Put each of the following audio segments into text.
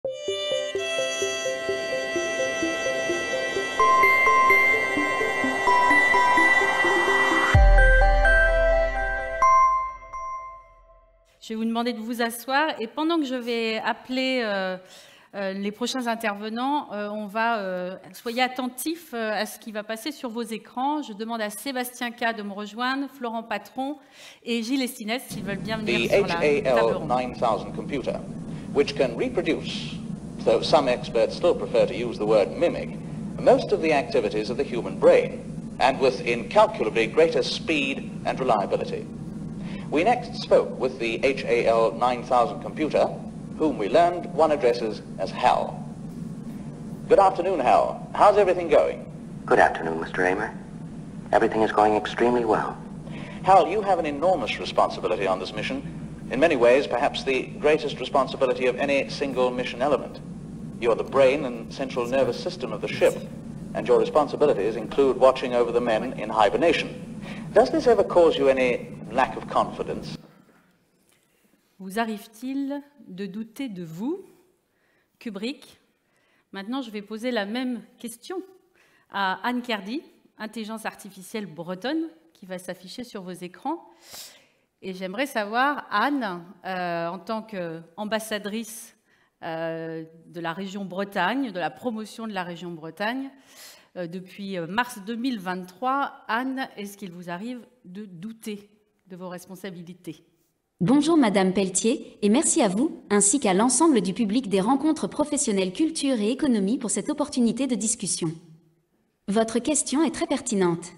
Je vais vous demander de vous asseoir et pendant que je vais appeler les prochains intervenants, soyez attentifs à ce qui va passer sur vos écrans. Je demande à Sébastien K de me rejoindre, Florent Patron et Gilles Estinès s'ils veulent bien venir sur la table ronde. The HAL 9000 computer, which can reproduce, though some experts still prefer to use the word mimic, most of the activities of the human brain, and with incalculably greater speed and reliability. We next spoke with the HAL 9000 computer, whom we learned one addresses as Hal. Good afternoon, Hal. How's everything going? Good afternoon, Mr. Amer. Everything is going extremely well. Hal, you have an enormous responsibility on this mission. In many ways, perhaps the greatest responsibility of any single mission element. You're the brain and central nervous system of the ship, and your responsibilities include watching over the men in hibernation. Does this ever cause you any lack of confidence? Vous arrive-t-il de douter de vous, Kubrick? Maintenant, je vais poser la même question à Anne Kerdy, intelligence artificielle bretonne, qui va s'afficher sur vos écrans. Et j'aimerais savoir, Anne, en tant qu'ambassadrice de la région Bretagne, de la promotion de la région Bretagne, depuis mars 2023, Anne, est-ce qu'il vous arrive de douter de vos responsabilités? Bonjour Madame Pelletier, et merci à vous, ainsi qu'à l'ensemble du public des rencontres professionnelles culture et économie pour cette opportunité de discussion. Votre question est très pertinente.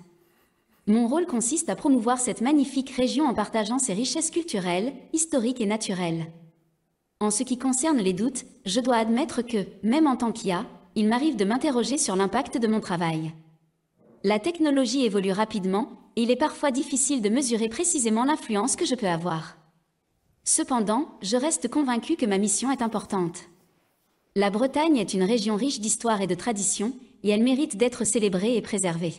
Mon rôle consiste à promouvoir cette magnifique région en partageant ses richesses culturelles, historiques et naturelles. En ce qui concerne les doutes, je dois admettre que, même en tant qu'IA, il m'arrive de m'interroger sur l'impact de mon travail. La technologie évolue rapidement, et il est parfois difficile de mesurer précisément l'influence que je peux avoir. Cependant, je reste convaincue que ma mission est importante. La Bretagne est une région riche d'histoire et de traditions, et elle mérite d'être célébrée et préservée.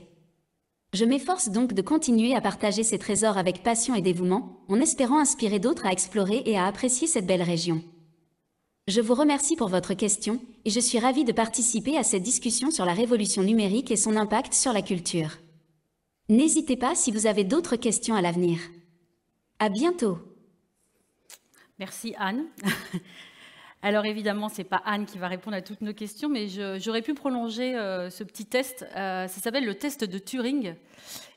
Je m'efforce donc de continuer à partager ces trésors avec passion et dévouement, en espérant inspirer d'autres à explorer et à apprécier cette belle région. Je vous remercie pour votre question, et je suis ravie de participer à cette discussion sur la révolution numérique et son impact sur la culture. N'hésitez pas si vous avez d'autres questions à l'avenir. À bientôt. Merci Anne. Alors évidemment, ce n'est pas Anne qui va répondre à toutes nos questions, mais j'aurais pu prolonger ce petit test. Ça s'appelle le test de Turing,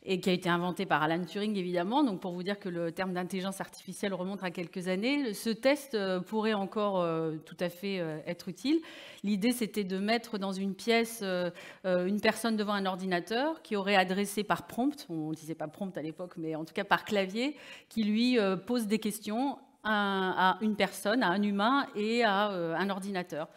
et qui a été inventé par Alan Turing, évidemment. Donc pour vous dire que le terme d'intelligence artificielle remonte à quelques années, ce test pourrait encore tout à fait être utile. L'idée, c'était de mettre dans une pièce une personne devant un ordinateur qui aurait adressé par prompt, on ne disait pas prompt à l'époque, mais en tout cas par clavier, qui lui pose des questions à une personne, à un humain et à un ordinateur.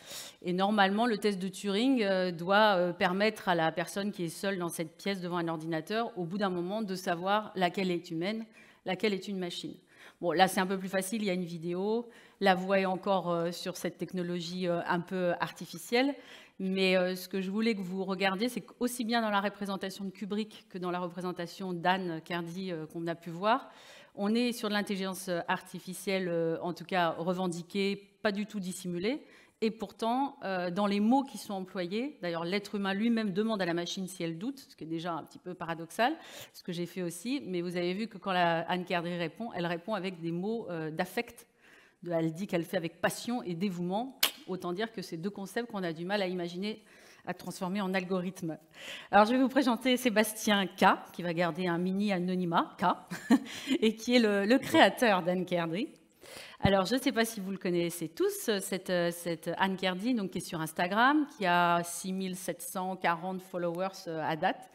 Et normalement, le test de Turing doit permettre à la personne qui est seule dans cette pièce devant un ordinateur, au bout d'un moment, de savoir laquelle est humaine, laquelle est une machine. Bon, là, c'est un peu plus facile, il y a une vidéo, la voix est encore sur cette technologie un peu artificielle, mais ce que je voulais que vous regardiez, c'est qu'aussi bien dans la représentation de Kubrick que dans la représentation d'Anne Kerdy qu'on a pu voir, on est sur de l'intelligence artificielle, en tout cas revendiquée, pas du tout dissimulée. Et pourtant, dans les mots qui sont employés, d'ailleurs l'être humain lui-même demande à la machine si elle doute, ce qui est déjà un petit peu paradoxal, ce que j'ai fait aussi, mais vous avez vu que quand Anne Kerdy répond, elle répond avec des mots d'affect. Elle dit qu'elle fait avec passion et dévouement. Autant dire que c'est deux concepts qu'on a du mal à imaginer, à transformer en algorithme. Alors, je vais vous présenter Sébastien K, qui va garder un mini anonymat, K, et qui est le créateur d'Anne Kerdy. Alors, je ne sais pas si vous le connaissez tous, cette Anne Kerdy, donc, qui est sur Instagram, qui a 6740 followers à date.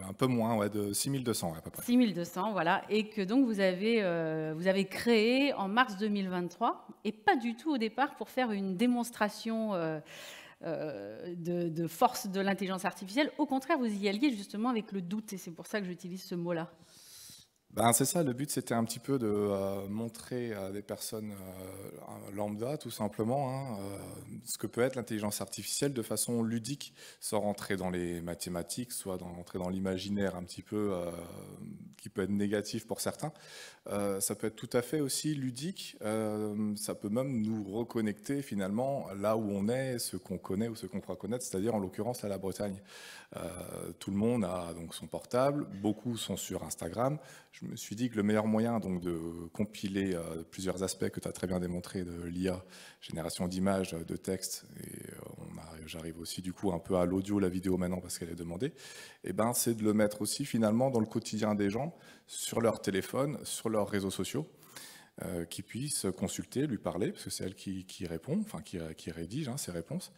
Un peu moins, ouais, de 6200 à peu près. 6200, voilà, et que donc vous avez créé en mars 2023, et pas du tout au départ pour faire une démonstration de force de l'intelligence artificielle. Au contraire, vous y alliez justement avec le doute, et c'est pour ça que j'utilise ce mot-là. C'est ça, le but c'était un petit peu de montrer à des personnes lambda tout simplement ce que peut être l'intelligence artificielle de façon ludique, sans rentrer dans les mathématiques, soit rentrer dans l'imaginaire un petit peu qui peut être négatif pour certains. Ça peut être tout à fait aussi ludique, ça peut même nous reconnecter finalement là où on est, ce qu'on connaît ou ce qu'on croit connaître, c'est-à-dire en l'occurrence à la Bretagne. Tout le monde a donc son portable, beaucoup sont sur Instagram. Je me suis dit que le meilleur moyen donc, de compiler plusieurs aspects que tu as très bien démontré de l'IA, génération d'images, de textes, et j'arrive aussi du coup un peu à l'audio, la vidéo maintenant parce qu'elle est demandée, c'est de le mettre aussi finalement dans le quotidien des gens, sur leur téléphone, sur leurs réseaux sociaux, qui puissent consulter, lui parler, parce que c'est elle qui répond, enfin qui rédige ses réponses.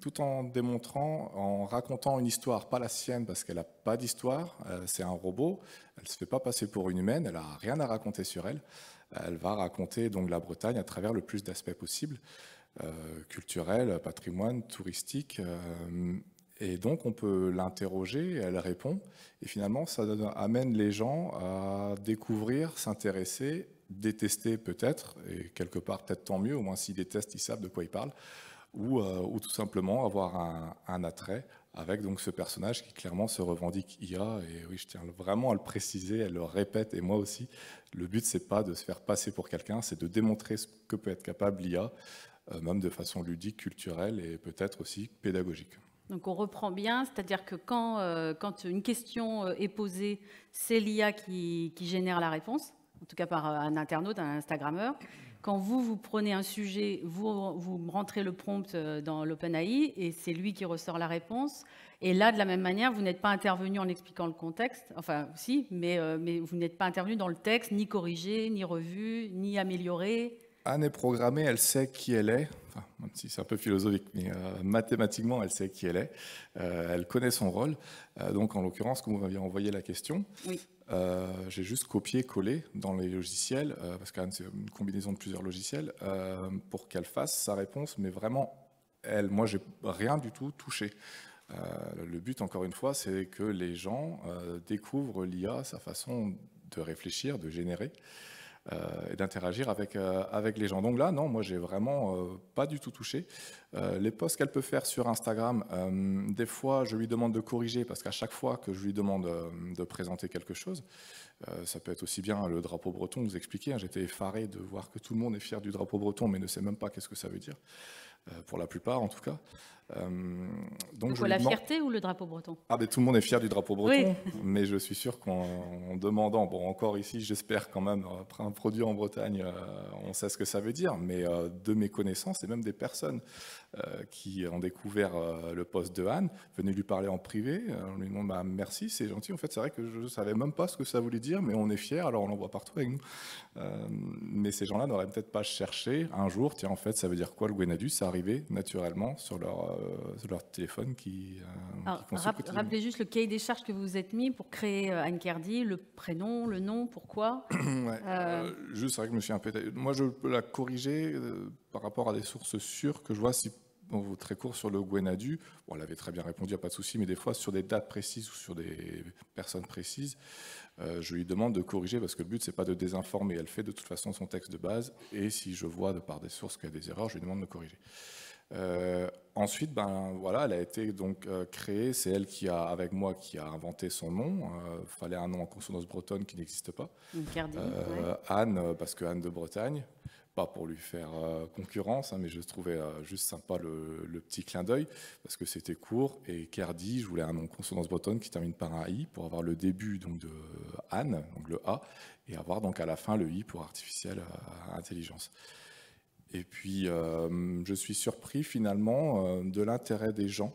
Tout en démontrant, en racontant une histoire, pas la sienne parce qu'elle n'a pas d'histoire, c'est un robot, elle ne se fait pas passer pour une humaine, elle n'a rien à raconter sur elle, elle va raconter donc la Bretagne à travers le plus d'aspects possibles, culturels, patrimoine, touristique, et donc on peut l'interroger, elle répond, et finalement ça amène les gens à découvrir, s'intéresser, détester peut-être, et quelque part peut-être tant mieux, au moins s'ils détestent, ils savent de quoi ils parlent, ou tout simplement avoir un attrait avec donc ce personnage qui clairement se revendique IA. Et oui, je tiens vraiment à le préciser, elle le répète, et moi aussi, le but c'est pas de se faire passer pour quelqu'un, c'est de démontrer ce que peut être capable l'IA, même de façon ludique, culturelle et peut-être aussi pédagogique. Donc on reprend bien, c'est-à-dire que quand une question est posée, c'est l'IA qui génère la réponse, en tout cas par un internaute, un Instagrammeur. Quand vous prenez un sujet, vous rentrez le prompt dans l'OpenAI et c'est lui qui ressort la réponse. Et là, de la même manière, vous n'êtes pas intervenu en expliquant le contexte, enfin si, mais vous n'êtes pas intervenu dans le texte, ni corrigé, ni revu, ni amélioré. Anne est programmée, elle sait qui elle est, enfin, même si c'est un peu philosophique, mais mathématiquement, elle sait qui elle est, elle connaît son rôle. Donc, en l'occurrence, quand vous m'aviez envoyé la question, oui. J'ai juste copié-collé dans les logiciels, parce qu'Anne, c'est une combinaison de plusieurs logiciels, pour qu'elle fasse sa réponse, mais vraiment, moi, j'ai rien du tout touché. Le but, encore une fois, c'est que les gens découvrent l'IA, sa façon de réfléchir, de générer, et d'interagir avec les gens. Donc là, non, moi, j'ai vraiment pas du tout touché. Les posts qu'elle peut faire sur Instagram, des fois, je lui demande de corriger, parce qu'à chaque fois que je lui demande de présenter quelque chose, ça peut être aussi bien le drapeau breton, vous expliquer, j'étais effaré de voir que tout le monde est fier du drapeau breton, mais ne sait même pas qu'est-ce que ça veut dire, pour la plupart en tout cas. Donc la fierté ou le drapeau breton? Tout le monde est fier du drapeau breton, oui. Mais je suis sûr qu'en demandant, bon encore ici j'espère quand même, après un produit en Bretagne, on sait ce que ça veut dire, mais de mes connaissances et même des personnes qui ont découvert le poste de Anne, venaient lui parler en privé, on lui demande merci, c'est gentil, en fait c'est vrai que je ne savais même pas ce que ça voulait dire, mais on est fiers, alors on l'envoie partout avec nous. Mais ces gens-là n'auraient peut-être pas cherché un jour, tiens en fait ça veut dire quoi le Gwenadu, ça arrivait naturellement sur leur téléphone qui rappelez juste le cahier des charges que vous vous êtes mis pour créer Anne Kerdy, le prénom, le nom, pourquoi juste, c'est vrai que je me suis un peu... Moi, je peux la corriger par rapport à des sources sûres que je vois si... Bon, très court sur le Gwenadu, bon, elle avait très bien répondu, il n'y a pas de souci, mais des fois, sur des dates précises ou sur des personnes précises, je lui demande de corriger parce que le but, c'est pas de désinformer. Elle fait de toute façon son texte de base, et si je vois de par des sources qu'il y a des erreurs, je lui demande de corriger. Ensuite, voilà, elle a été donc créée, c'est elle qui a, avec moi, qui a inventé son nom. Fallait un nom en consonance bretonne qui n'existe pas. Kerdy, Anne, parce que Anne de Bretagne, pas pour lui faire concurrence, mais je trouvais juste sympa le petit clin d'œil, parce que c'était court, et Kerdy, je voulais un nom en consonance bretonne qui termine par un I, pour avoir le début donc, de Anne, donc le A, et avoir donc à la fin le I pour artificielle intelligence. Et puis, je suis surpris finalement de l'intérêt des gens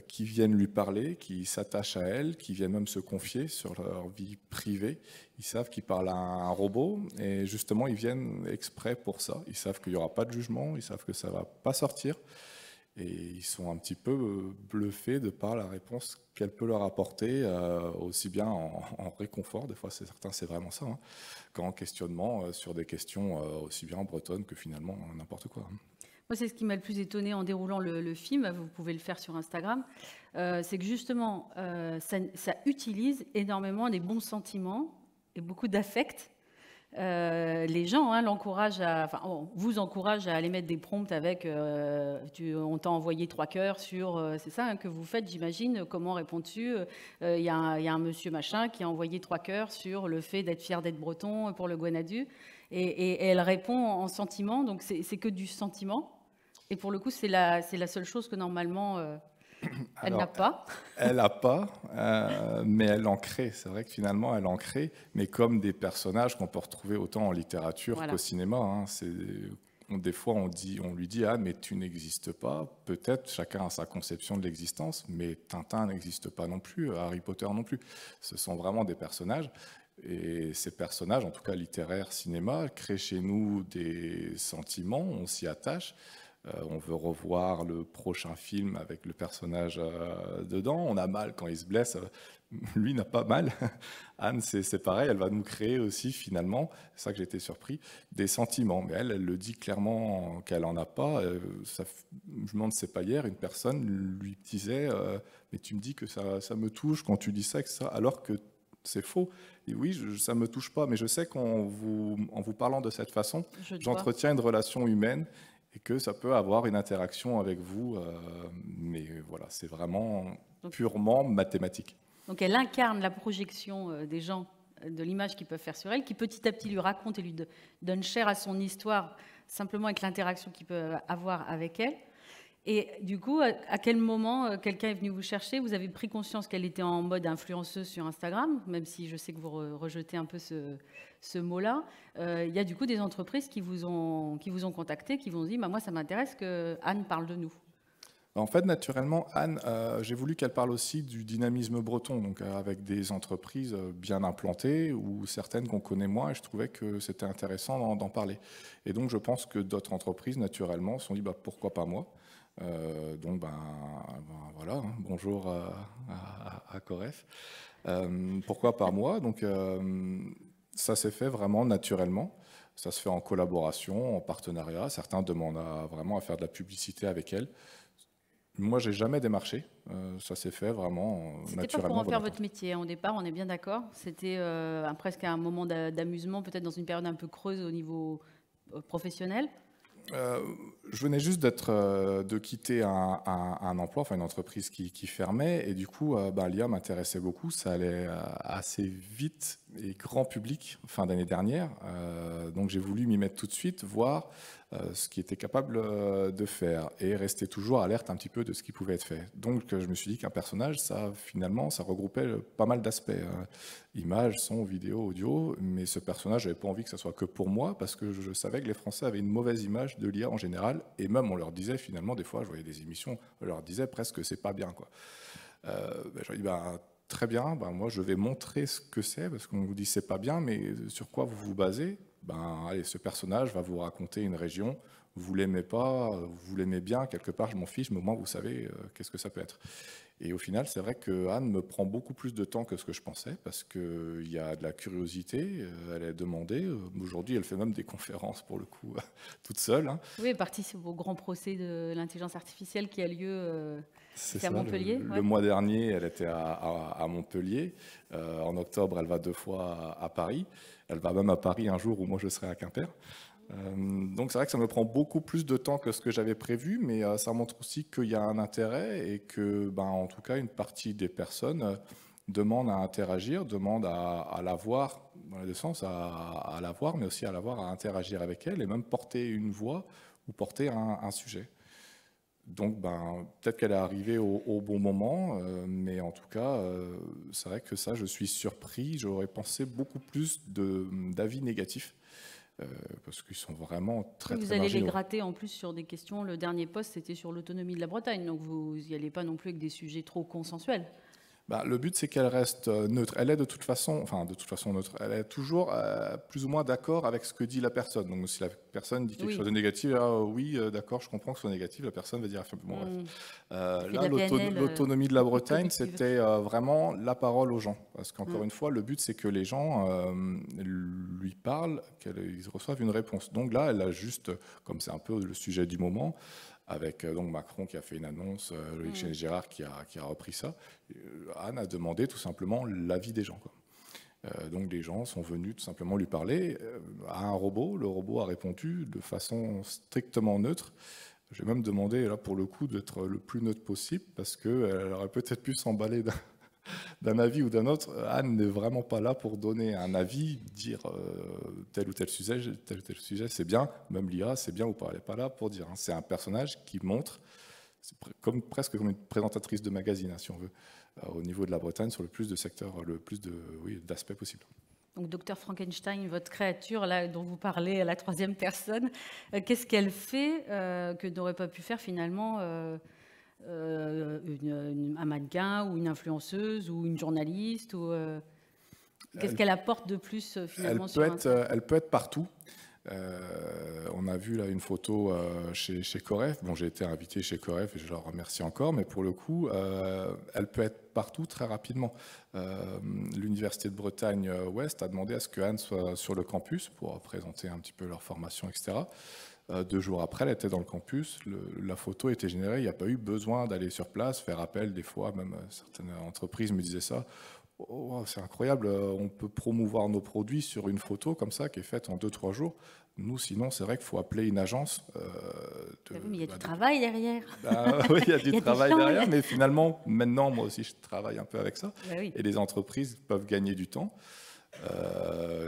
qui viennent lui parler, qui s'attachent à elle, qui viennent même se confier sur leur vie privée. Ils savent qu'ils parlent à un robot et justement, ils viennent exprès pour ça. Ils savent qu'il n'y aura pas de jugement, ils savent que ça ne va pas sortir. Et ils sont un petit peu bluffés de par la réponse qu'elle peut leur apporter, aussi bien en réconfort, des fois certains c'est vraiment ça, qu'en questionnement sur des questions aussi bien en bretonne que finalement n'importe quoi. Moi, c'est ce qui m'a le plus étonné en déroulant le film, vous pouvez le faire sur Instagram, c'est que justement, ça utilise énormément des bons sentiments et beaucoup d'affect. Les gens on vous encourage à aller mettre des prompts avec on t'a envoyé 3 cœurs sur c'est ça que vous faites, j'imagine. Comment réponds-tu? Il y a un monsieur machin qui a envoyé 3 cœurs sur le fait d'être fier d'être breton pour le Guanadu, et elle répond en sentiment, donc c'est que du sentiment, et pour le coup c'est la seule chose que normalement elle n'a pas. Elle n'a pas, mais elle en crée. C'est vrai que finalement, elle en crée, mais comme des personnages qu'on peut retrouver autant en littérature Voilà. qu'au cinéma. Hein. Des fois, on lui dit « Ah, mais tu n'existes pas ». Peut-être, chacun a sa conception de l'existence, mais Tintin n'existe pas non plus, Harry Potter non plus. Ce sont vraiment des personnages. Et ces personnages, en tout cas littéraires, cinéma, créent chez nous des sentiments, on s'y attache. On veut revoir le prochain film avec le personnage dedans. On a mal quand il se blesse. Lui n'a pas mal. Anne, c'est pareil. Elle va nous créer aussi, finalement, c'est ça que j'étais surpris, des sentiments. Mais elle le dit clairement qu'elle n'en a pas. Je me demande, c'est pas hier, une personne lui disait mais tu me dis que ça me touche quand tu dis ça, alors que c'est faux. Et oui, ça ne me touche pas, mais je sais qu'en vous parlant de cette façon, j'entretiens une relation humaine et que ça peut avoir une interaction avec vous. Mais voilà, c'est vraiment purement mathématique. Donc elle incarne la projection des gens, de l'image qu'ils peuvent faire sur elle, qui petit à petit lui raconte et lui donne chair à son histoire, simplement avec l'interaction qu'il peut avoir avec elle. Et du coup, à quel moment quelqu'un est venu vous chercher? Vous avez pris conscience qu'elle était en mode influenceuse sur Instagram, même si je sais que vous rejetez un peu ce mot-là. Il y a du coup des entreprises qui vous ont contacté, qui vous ont dit bah, « Moi, ça m'intéresse que Anne parle de nous ». En fait, naturellement, Anne, j'ai voulu qu'elle parle aussi du dynamisme breton, donc avec des entreprises bien implantées ou certaines qu'on connaît moins, et je trouvais que c'était intéressant d'en parler. Et donc, je pense que d'autres entreprises, naturellement, se sont dit bah, « Pourquoi pas moi ?» Donc, voilà, hein, bonjour à Coref. Pourquoi pas moi? Donc, ça s'est fait vraiment naturellement. Ça se fait en collaboration, en partenariat. Certains demandent vraiment à faire de la publicité avec elle. Moi, j'ai jamais démarché. Ça s'est fait vraiment naturellement. C'était pas pour en faire votre métier au départ, on est bien d'accord. C'était presque un moment d'amusement, peut-être dans une période un peu creuse au niveau professionnel. Je venais juste de quitter un emploi, enfin une entreprise qui fermait, et du coup, l'IA m'intéressait beaucoup. Ça allait assez vite et grand public fin d'année dernière. Donc j'ai voulu m'y mettre tout de suite, voir ce qui était capable de faire et rester toujours alerte un petit peu de ce qui pouvait être fait. Donc je me suis dit qu'un personnage, finalement, ça regroupait pas mal d'aspects. Images, son, vidéo, audio, mais ce personnage, j'avais pas envie que ça soit que pour moi, parce que je savais que les Français avaient une mauvaise image de l'IA en général, et même on leur disait finalement, des fois, je voyais des émissions, on leur disait presque que c'est pas bien, quoi. Je dis, très bien, moi je vais montrer ce que c'est, parce qu'on vous dit c'est pas bien, mais sur quoi vous vous basez? Allez, ce personnage va vous raconter une région, vous l'aimez pas, vous l'aimez bien, quelque part je m'en fiche, mais au moins vous savez qu'est-ce que ça peut être. Et au final, c'est vrai que Anne me prend beaucoup plus de temps que ce que je pensais, parce qu'il y a de la curiosité, elle est demandée. Aujourd'hui, elle fait même des conférences, pour le coup, toute seule. Hein. Oui, elle participe au grand procès de l'intelligence artificielle qui a lieu à Montpellier. Le mois dernier, elle était à Montpellier. En octobre, elle va 2 fois à Paris. Elle va même à Paris un jour où moi, je serai à Quimper. Donc c'est vrai que ça me prend beaucoup plus de temps que ce que j'avais prévu, mais ça montre aussi qu'il y a un intérêt et que, en tout cas, une partie des personnes demande à interagir, demande à la voir, dans les deux sens, à la voir, mais aussi à la voir, à interagir avec elle et même porter une voix ou porter un sujet. Donc peut-être qu'elle est arrivée au bon moment, mais en tout cas, c'est vrai que ça, je suis surpris. J'aurais pensé beaucoup plus d'avis négatifs. Parce qu'ils sont vraiment très vous allez les gratter en plus sur des questions. Le dernier post, c'était sur l'autonomie de la Bretagne, donc vous n'y allez pas non plus avec des sujets trop consensuels. Le but, c'est qu'elle reste neutre. Elle est de toute façon neutre. Elle est toujours plus ou moins d'accord avec ce que dit la personne. Donc, si la personne dit quelque chose de négatif, oui, d'accord, je comprends que ce soit négatif, la personne va dire bon, bref. Là, l'autonomie de la Bretagne, c'était vraiment la parole aux gens. Parce qu'encore une fois, le but, c'est que les gens lui parlent, qu'ils reçoivent une réponse. Donc là, elle a juste, comme c'est un peu le sujet du moment, avec donc Macron qui a fait une annonce, Loïc Gérard qui a repris ça. Anne a demandé tout simplement l'avis des gens, quoi. Donc les gens sont venus tout simplement lui parler à un robot. Le robot a répondu de façon strictement neutre. J'ai même demandé, là pour le coup, d'être le plus neutre possible parce qu'elle aurait peut-être pu s'emballer d'un avis ou d'un autre. Anne n'est vraiment pas là pour donner un avis, dire tel ou tel sujet, c'est bien, même l'IA, c'est bien ou pas. Elle n'est pas là pour dire. C'est un personnage qui montre, presque comme une présentatrice de magazine, si on veut, au niveau de la Bretagne, sur le plus de secteurs, le plus d'aspects possibles. Donc, Dr Frankenstein, votre créature là, dont vous parlez à la troisième personne, qu'est-ce qu'elle fait que n'aurait pas pu faire finalement un mannequin ou une influenceuse ou une journaliste ou qu'est-ce qu'elle apporte de plus finalement elle peut être partout. On a vu là une photo chez Coref. Bon, j'ai été invité chez Coref et je leur remercie encore, mais pour le coup, elle peut être partout très rapidement. L'Université de Bretagne Ouest a demandé à ce que Anne soit sur le campus pour présenter un petit peu leur formation, etc. 2 jours après, elle était dans le campus, la photo était générée, il n'y a pas eu besoin d'aller sur place, faire appel, des fois, même certaines entreprises me disaient ça. Oh, c'est incroyable, on peut promouvoir nos produits sur une photo comme ça, qui est faite en 2-3 jours. Nous, sinon, c'est vrai qu'il faut appeler une agence. Mais il y a du travail derrière. Oui, il y a du travail derrière, mais finalement, maintenant, moi aussi, je travaille un peu avec ça. Oui. Et les entreprises peuvent gagner du temps.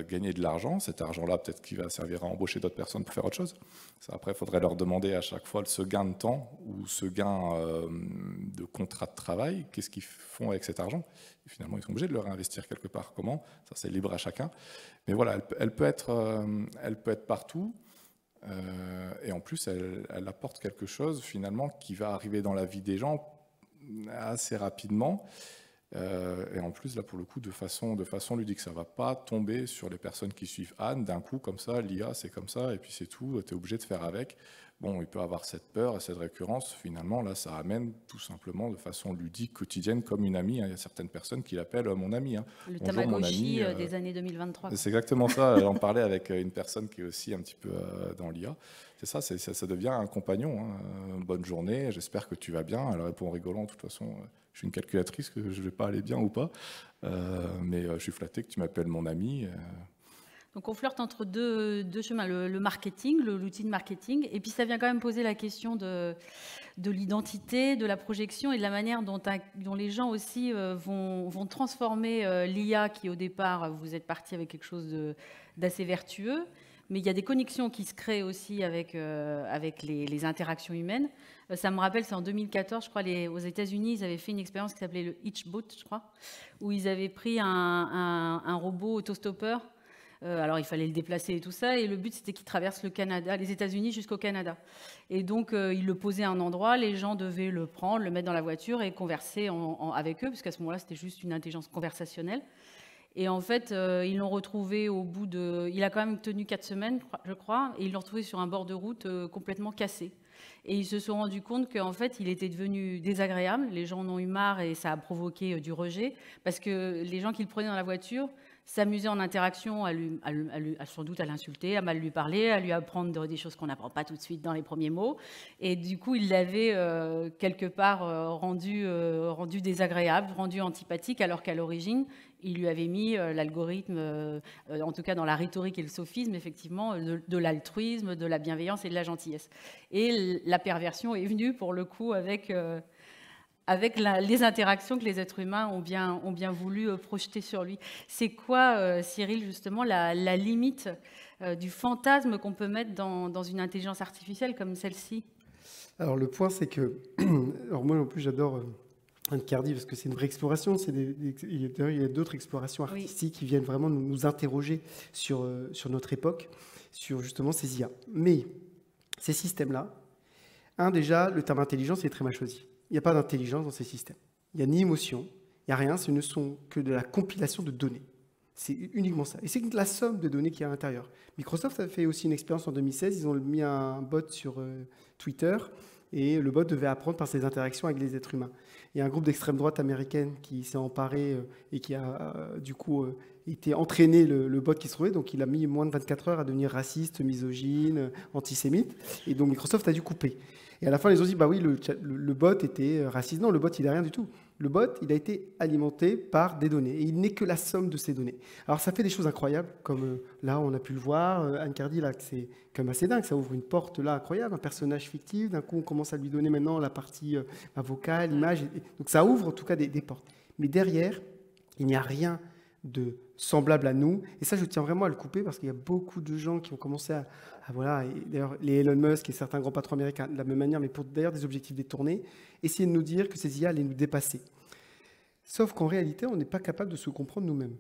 Gagner de l'argent, cet argent-là peut-être qu'il va servir à embaucher d'autres personnes pour faire autre chose. Ça, après, il faudrait leur demander à chaque fois ce gain de temps ou ce gain de contrat de travail, qu'est-ce qu'ils font avec cet argent. Et finalement, ils sont obligés de le réinvestir quelque part. Comment? Ça, c'est libre à chacun. Mais voilà, elle peut être partout. Et en plus, elle apporte quelque chose finalement qui va arriver dans la vie des gens assez rapidement. Et en plus, là, pour le coup, de façon ludique. Ça ne va pas tomber sur les personnes qui suivent Anne. D'un coup, comme ça, l'IA, c'est comme ça, et puis c'est tout. Tu es obligé de faire avec. Bon, il peut avoir cette peur et cette récurrence. Finalement, là, ça amène tout simplement de façon ludique, quotidienne, comme une amie. Il y a certaines personnes qui l'appellent mon ami. Le Tamagotchi des années 2023. C'est exactement ça. J'en parlais avec une personne qui est aussi un petit peu dans l'IA. C'est ça, ça devient un compagnon. Bonne journée, j'espère que tu vas bien. Elle répond en rigolant, de toute façon. Je suis une calculatrice, que je ne vais pas aller bien ou pas. Mais je suis flatté que tu m'appelles mon ami. Donc on flirte entre deux chemins, le marketing, l'outil de marketing, et puis ça vient quand même poser la question de l'identité, de la projection et de la manière dont les gens aussi vont transformer l'IA qui au départ, vous êtes parti avec quelque chose d'assez vertueux, mais il y a des connexions qui se créent aussi avec les interactions humaines. Ça me rappelle, c'est en 2014, je crois, aux États-Unis, ils avaient fait une expérience qui s'appelait le Hitchbot, je crois, où ils avaient pris un robot autostoppeur. Alors, il fallait le déplacer et tout ça. Et le but, c'était qu'il traverse le Canada, les États-Unis jusqu'au Canada. Et donc, il le posait à un endroit. Les gens devaient le prendre, le mettre dans la voiture et converser avec eux, puisqu'à ce moment-là, c'était juste une intelligence conversationnelle. Et en fait, ils l'ont retrouvé au bout de... Il a quand même tenu 4 semaines, je crois. Et ils l'ont retrouvé sur un bord de route complètement cassé. Et ils se sont rendus compte qu'en fait, il était devenu désagréable. Les gens en ont eu marre et ça a provoqué du rejet. Parce que les gens qui le prenaient dans la voiture s'amuser en interaction, sans doute à l'insulter, à mal lui parler, à lui apprendre des choses qu'on n'apprend pas tout de suite dans les premiers mots. Et du coup, il l'avait quelque part rendu désagréable, rendu antipathique, alors qu'à l'origine, il lui avait mis l'algorithme, en tout cas dans la rhétorique et le sophisme, effectivement, de l'altruisme, de la bienveillance et de la gentillesse. Et la perversion est venue, pour le coup, avec les interactions que les êtres humains ont bien voulu projeter sur lui. C'est quoi, Cyril, justement, la limite du fantasme qu'on peut mettre dans une intelligence artificielle comme celle-ci? Alors, le point, c'est que... Alors, moi, en plus, j'adore Anne Cardy, parce que c'est une vraie exploration. Il y a d'autres explorations artistiques qui viennent vraiment nous interroger sur notre époque, sur justement ces IA. Mais ces systèmes-là, déjà, le terme intelligence est très mal choisi. Il n'y a pas d'intelligence dans ces systèmes. Il n'y a ni émotion, Il n'y a rien, ce ne sont que de la compilation de données. C'est uniquement ça. Et c'est la somme de données qui est à l'intérieur. Microsoft a fait aussi une expérience en 2016. Ils ont mis un bot sur Twitter et le bot devait apprendre par ses interactions avec les êtres humains. Il y a un groupe d'extrême droite américaine qui s'est emparé et qui a du coup été entraîné le bot qui se trouvait. Donc il a mis moins de 24 heures à devenir raciste, misogyne, antisémite. Et donc Microsoft a dû couper. Et à la fin, ils ont dit, bah oui, le bot était raciste. Non, le bot, il n'a rien du tout. Le bot, il a été alimenté par des données. Et il n'est que la somme de ces données. Alors, ça fait des choses incroyables, comme là, on a pu le voir. Anne Cardy, là, c'est quand même assez dingue. Ça ouvre une porte, là, incroyable. Un personnage fictif. D'un coup, on commence à lui donner maintenant la partie vocale, image. Donc, ça ouvre, en tout cas, des portes. Mais derrière, il n'y a rien de semblable à nous. Et ça, je tiens vraiment à le couper parce qu'il y a beaucoup de gens qui ont commencé à voilà, et d'ailleurs, les Elon Musk et certains grands patrons américains de la même manière, mais pour d'ailleurs des objectifs détournés, essayer de nous dire que ces IA allaient nous dépasser. Sauf qu'en réalité, on n'est pas capable de se comprendre nous-mêmes.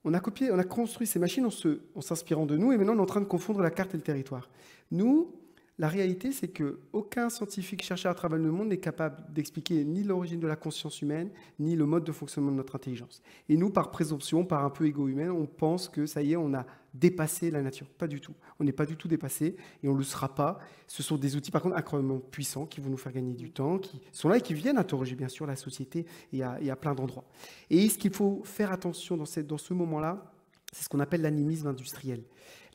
On a construit ces machines en s'inspirant de nous, et maintenant on est en train de confondre la carte et le territoire. Nous, la réalité, c'est qu'aucun scientifique chercheur à travers le monde n'est capable d'expliquer ni l'origine de la conscience humaine, ni le mode de fonctionnement de notre intelligence. Et nous, par présomption, par un peu égo humain, on pense que ça y est, on a dépassé la nature. Pas du tout. On n'est pas du tout dépassé et on ne le sera pas. Ce sont des outils, par contre, incroyablement puissants qui vont nous faire gagner du temps, qui sont là et qui viennent interroger, bien sûr, la société et à plein d'endroits. Et ce qu'il faut faire attention dans ce moment-là, c'est ce qu'on appelle l'animisme industriel.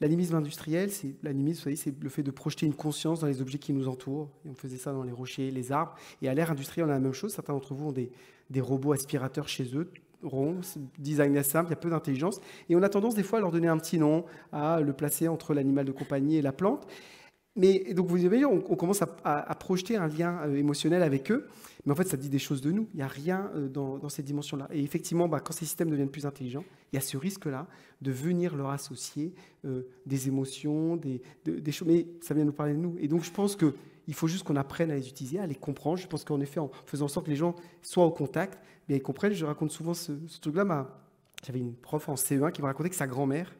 L'animisme industriel, c'est le fait de projeter une conscience dans les objets qui nous entourent. Et on faisait ça dans les rochers, les arbres. Et à l'ère industrielle, on a la même chose. Certains d'entre vous ont des robots aspirateurs chez eux, ronds, design simple, il y a peu d'intelligence. Et on a tendance des fois à leur donner un petit nom, à le placer entre l'animal de compagnie et la plante. Mais donc vous voyez, on commence à projeter un lien émotionnel avec eux, mais en fait ça dit des choses de nous. Il n'y a rien dans ces dimensions-là. Et effectivement, quand ces systèmes deviennent plus intelligents, il y a ce risque-là de venir leur associer des émotions, des choses. Mais ça vient nous parler de nous. Et donc je pense qu'il faut juste qu'on apprenne à les utiliser, à les comprendre. Je pense qu'en effet, en faisant en sorte que les gens soient au contact, bien, ils comprennent. Je raconte souvent ce truc-là. J'avais une prof en CE1 qui me racontait que sa grand-mère,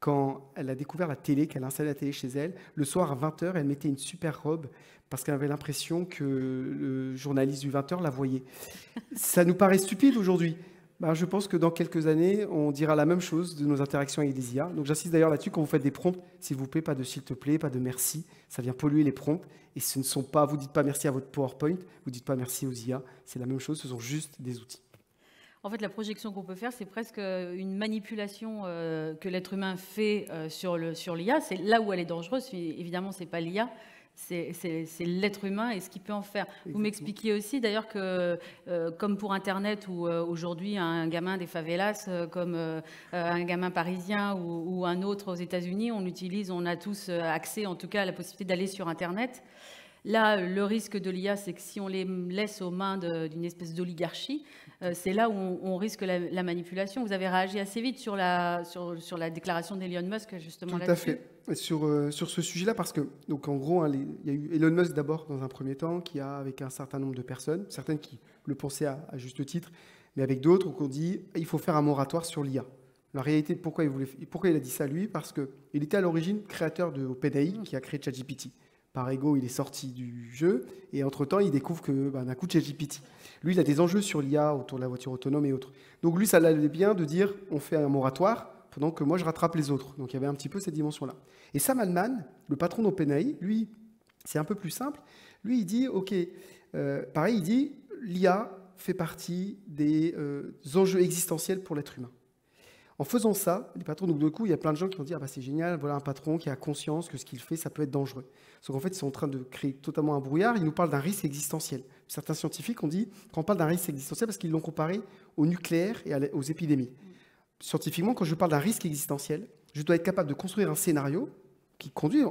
quand elle a découvert la télé, qu'elle a installé la télé chez elle, le soir à 20h, elle mettait une super robe parce qu'elle avait l'impression que le journaliste du 20h la voyait. Ça nous paraît stupide aujourd'hui. Je pense que dans quelques années, on dira la même chose de nos interactions avec les IA. Donc j'insiste d'ailleurs là-dessus, quand vous faites des prompts, s'il vous plaît, pas de s'il te plaît, pas de merci. Ça vient polluer les prompts. Et ce ne sont pas, vous ne dites pas merci à votre PowerPoint, vous ne dites pas merci aux IA. C'est la même chose, ce sont juste des outils. En fait, la projection qu'on peut faire, c'est presque une manipulation que l'être humain fait sur l'IA. C'est là où elle est dangereuse. Évidemment, ce n'est pas l'IA, c'est l'être humain et ce qu'il peut en faire. Exactement. Vous m'expliquiez aussi, d'ailleurs, que comme pour Internet, où aujourd'hui, un gamin des favelas, comme un gamin parisien ou un autre aux États-Unis, on a tous accès, en tout cas, à la possibilité d'aller sur Internet. Là, le risque de l'IA, c'est que si on les laisse aux mains d'une espèce d'oligarchie, c'est là où on risque la manipulation. Vous avez réagi assez vite sur la déclaration d'Elon Musk, justement, là-dessus. Tout à fait. Sur ce sujet-là, parce que, donc, en gros, il y a eu Elon Musk d'abord, dans un premier temps, qui a, avec un certain nombre de personnes, certaines qui le pensaient à juste titre, mais avec d'autres, qui ont dit il faut faire un moratoire sur l'IA. La réalité, pourquoi il a dit ça, lui? Parce qu'il était à l'origine créateur de OpenAI, qui a créé ChatGPT. Par ego, il est sorti du jeu et entre-temps, il découvre que d'un coup, ChatGPT. Lui, il a des enjeux sur l'IA autour de la voiture autonome et autres. Donc lui, ça l'allait bien de dire on fait un moratoire pendant que moi, je rattrape les autres. Donc il y avait un petit peu cette dimension-là. Et Sam Altman, le patron d'OpenAI, lui, c'est un peu plus simple. Lui, il dit OK, pareil, il dit l'IA fait partie des enjeux existentiels pour l'être humain. En faisant ça, les patrons, donc du coup, il y a plein de gens qui vont dire c'est génial, voilà un patron qui a conscience que ce qu'il fait, ça peut être dangereux. Sauf qu'en fait, ils sont en train de créer totalement un brouillard. Ils nous parlent d'un risque existentiel. Certains scientifiques ont dit qu'on parle d'un risque existentiel parce qu'ils l'ont comparé au nucléaire et aux épidémies. Scientifiquement, quand je parle d'un risque existentiel, je dois être capable de construire un scénario qui conduit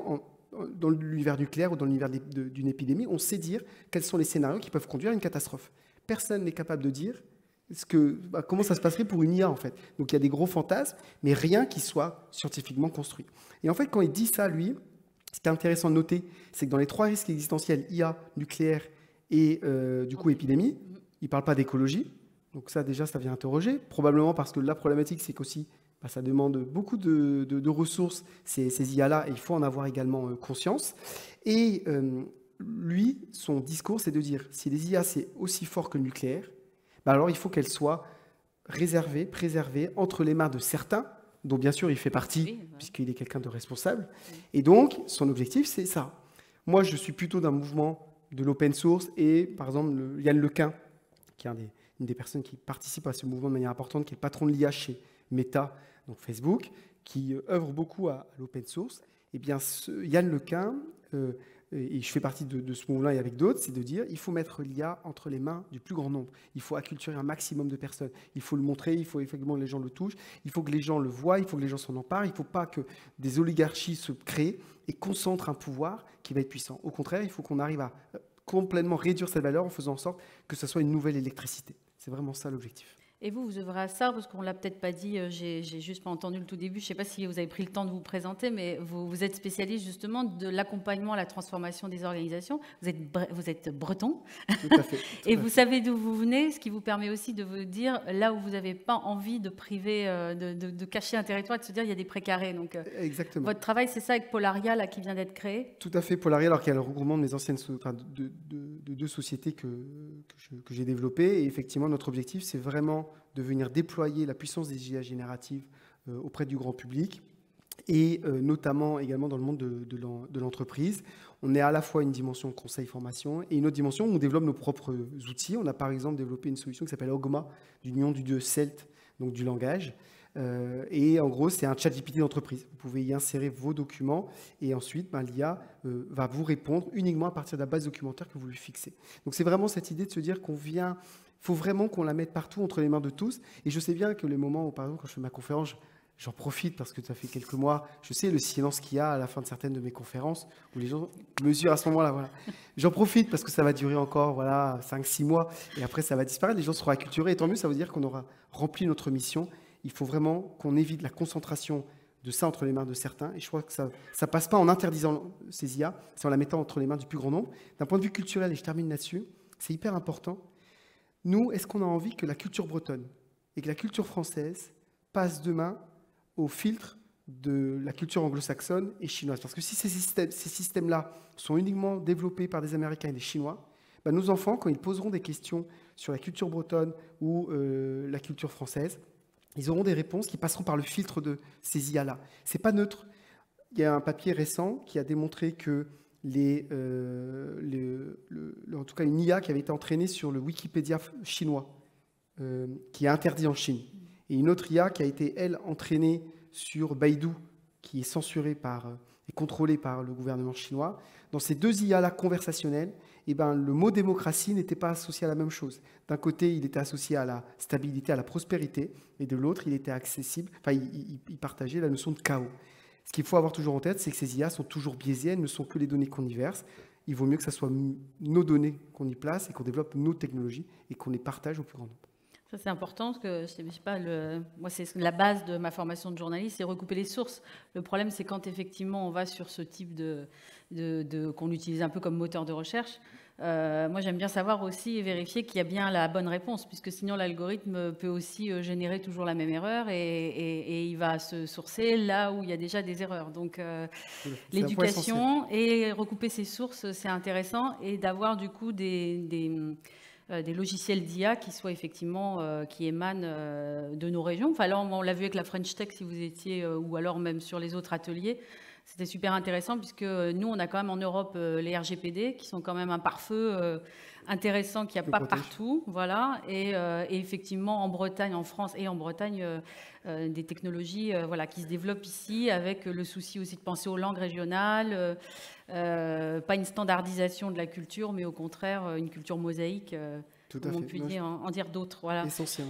dans l'univers nucléaire ou dans l'univers d'une épidémie. On sait dire quels sont les scénarios qui peuvent conduire à une catastrophe. Personne n'est capable de dire comment ça se passerait pour une IA, en fait. Donc, il y a des gros fantasmes, mais rien qui soit scientifiquement construit. Et en fait, quand il dit ça, lui, ce qui est intéressant de noter, c'est que dans les 3 risques existentiels, IA, nucléaire et du coup épidémie, il ne parle pas d'écologie. Donc ça, déjà, ça vient interroger. Probablement parce que la problématique, c'est qu'aussi, ça demande beaucoup de ressources, ces IA-là, et il faut en avoir également conscience. Et lui, son discours, c'est de dire, si les IA, c'est aussi fort que le nucléaire, alors il faut qu'elle soit réservée, préservée entre les mains de certains, dont bien sûr il fait partie, puisqu'il est quelqu'un de responsable. Et donc, son objectif, c'est ça. Moi, je suis plutôt d'un mouvement de l'open source, et par exemple, Yann Lequin, qui est une des personnes qui participent à ce mouvement de manière importante, qui est le patron de l'IA chez Meta, donc Facebook, qui œuvre beaucoup à l'open source. Eh bien, Yann Lequin, et je fais partie de ce mouvement-là et avec d'autres, c'est de dire il faut mettre l'IA entre les mains du plus grand nombre. Il faut acculturer un maximum de personnes. Il faut le montrer, il faut effectivement que les gens le touchent, il faut que les gens le voient, il faut que les gens s'en emparent. Il ne faut pas que des oligarchies se créent et concentrent un pouvoir qui va être puissant. Au contraire, il faut qu'on arrive à complètement réduire cette valeur en faisant en sorte que ce soit une nouvelle électricité. C'est vraiment ça l'objectif. Et vous œuvrez à ça, parce qu'on ne l'a peut-être pas dit, j'ai juste pas entendu le tout début, je ne sais pas si vous avez pris le temps de vous présenter, mais vous êtes spécialiste justement de l'accompagnement à la transformation des organisations. Vous êtes breton. Tout à fait. Et vous savez d'où vous venez, ce qui vous permet aussi de vous dire là où vous n'avez pas envie de priver, de cacher un territoire et de se dire il y a des précarés. Donc, exactement. Votre travail, c'est ça avec Polaria, là, qui vient d'être créé? Tout à fait, Polaria, alors qu'il y a le regroupement de mes anciennes, de deux sociétés que j'ai développées. Et effectivement, notre objectif, c'est vraiment de venir déployer la puissance des IA génératives auprès du grand public et notamment également dans le monde de l'entreprise. On est à la fois une dimension conseil-formation et une autre dimension où on développe nos propres outils. On a par exemple développé une solution qui s'appelle Ogma, d'union du dieu celte, donc du langage. Et en gros, c'est un chat GPT d'entreprise. Vous pouvez y insérer vos documents et ensuite, l'IA va vous répondre uniquement à partir de la base documentaire que vous lui fixez. Donc c'est vraiment cette idée de se dire qu'on vient... Il faut vraiment qu'on la mette partout entre les mains de tous. Et je sais bien que les moments où, par exemple, quand je fais ma conférence, j'en profite parce que ça fait quelques mois, je sais le silence qu'il y a à la fin de certaines de mes conférences où les gens mesurent à ce moment-là. Voilà. J'en profite parce que ça va durer encore 5-6 mois et après ça va disparaître. Les gens seront acculturés et tant mieux, ça veut dire qu'on aura rempli notre mission. Il faut vraiment qu'on évite la concentration de ça entre les mains de certains. Et je crois que ça ne passe pas en interdisant ces IA, c'est en la mettant entre les mains du plus grand nombre. D'un point de vue culturel, et je termine là-dessus, c'est hyper important. Nous, est-ce qu'on a envie que la culture bretonne et que la culture française passe demain au filtre de la culture anglo-saxonne et chinoise? Parce que si ces systèmes-là sont uniquement développés par des Américains et des Chinois, nos enfants, quand ils poseront des questions sur la culture bretonne ou la culture française, ils auront des réponses qui passeront par le filtre de ces IA-là. Ce n'est pas neutre. Il y a un papier récent qui a démontré que en tout cas une IA qui avait été entraînée sur le Wikipédia chinois, qui est interdit en Chine, et une autre IA qui a été, elle, entraînée sur Baidu, qui est censurée et contrôlée par le gouvernement chinois. Dans ces deux IA-là conversationnelles, le mot démocratie n'était pas associé à la même chose. D'un côté, il était associé à la stabilité, à la prospérité, et de l'autre, il était accessible, il partageait la notion de chaos. Ce qu'il faut avoir toujours en tête, c'est que ces IA sont toujours biaisées, elles ne sont que les données qu'on y verse. Il vaut mieux que ce soit nos données qu'on y place et qu'on développe nos technologies et qu'on les partage au plus grand nombre. Ça, c'est important parce que moi, c'est la base de ma formation de journaliste, c'est recouper les sources. Le problème, c'est quand effectivement on va sur ce type qu'on utilise un peu comme moteur de recherche. Moi, j'aime bien savoir aussi et vérifier qu'il y a bien la bonne réponse, puisque sinon l'algorithme peut aussi générer toujours la même erreur et il va se sourcer là où il y a déjà des erreurs. Donc, l'éducation et recouper ses sources, c'est intéressant, et d'avoir du coup des logiciels d'IA qui soient effectivement, qui émanent de nos régions. Enfin, là, on l'a vu avec la French Tech, si vous étiez, ou alors même sur les autres ateliers. C'était super intéressant puisque nous, on a quand même en Europe les RGPD qui sont quand même un pare-feu intéressant qu'il n'y a pas partout. Voilà. Et effectivement, en Bretagne, en France et en Bretagne, des technologies qui se développent ici avec le souci aussi de penser aux langues régionales, pas une standardisation de la culture, mais au contraire, une culture mosaïque, comme on peut en dire d'autres. Voilà. Essentiel.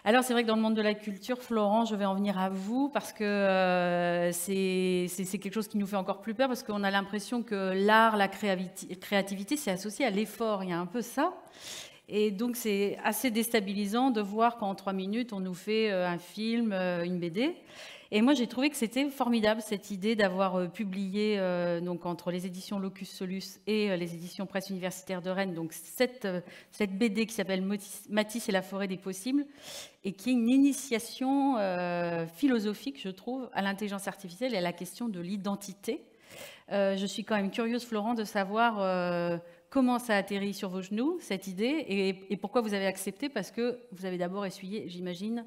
Alors, c'est vrai que dans le monde de la culture, Florent, je vais en venir à vous parce que c'est quelque chose qui nous fait encore plus peur parce qu'on a l'impression que l'art, la créativité, c'est associé à l'effort. Il y a un peu ça. Et donc, c'est assez déstabilisant de voir qu'en 3 minutes, on nous fait un film, une BD. Et moi, j'ai trouvé que c'était formidable, cette idée d'avoir publié, donc, entre les éditions Locus Solus et les éditions Presse Universitaire de Rennes, donc, cette BD qui s'appelle Matisse et la forêt des possibles, et qui est une initiation philosophique, je trouve, à l'intelligence artificielle et à la question de l'identité. Je suis quand même curieuse, Florent, de savoir comment ça a atterri sur vos genoux, cette idée, et pourquoi vous avez accepté? Parce que vous avez d'abord essuyé, j'imagine,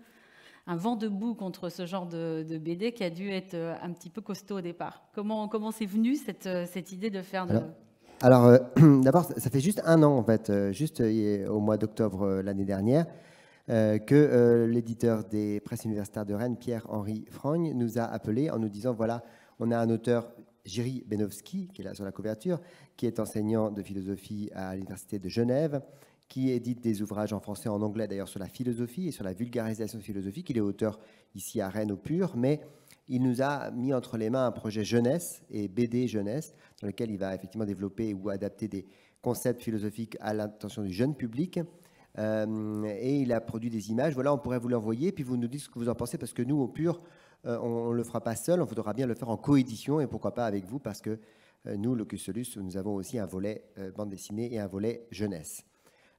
un vent de boue contre ce genre de BD qui a dû être un petit peu costaud au départ. Comment c'est venu cette idée de faire de... Alors, d'abord, ça fait juste un an, en fait, juste au mois d'octobre l'année dernière, que l'éditeur des presses universitaires de Rennes, Pierre-Henri Frogne, nous a appelés en nous disant, voilà, on a un auteur, Jiří Benovský, qui est là sur la couverture, qui est enseignant de philosophie à l'Université de Genève, qui édite des ouvrages en français et en anglais, d'ailleurs, sur la philosophie et sur la vulgarisation philosophique. Il est auteur ici à Rennes au Pur, mais il nous a mis entre les mains un projet jeunesse et BD jeunesse, dans lequel il va effectivement développer ou adapter des concepts philosophiques à l'intention du jeune public. Et il a produit des images. Voilà, on pourrait vous l'envoyer, puis vous nous dites ce que vous en pensez, parce que nous, au Pur, on ne le fera pas seul, on voudra bien le faire en coédition, et pourquoi pas avec vous, parce que nous, Locus Solus, nous avons aussi un volet bande dessinée et un volet jeunesse.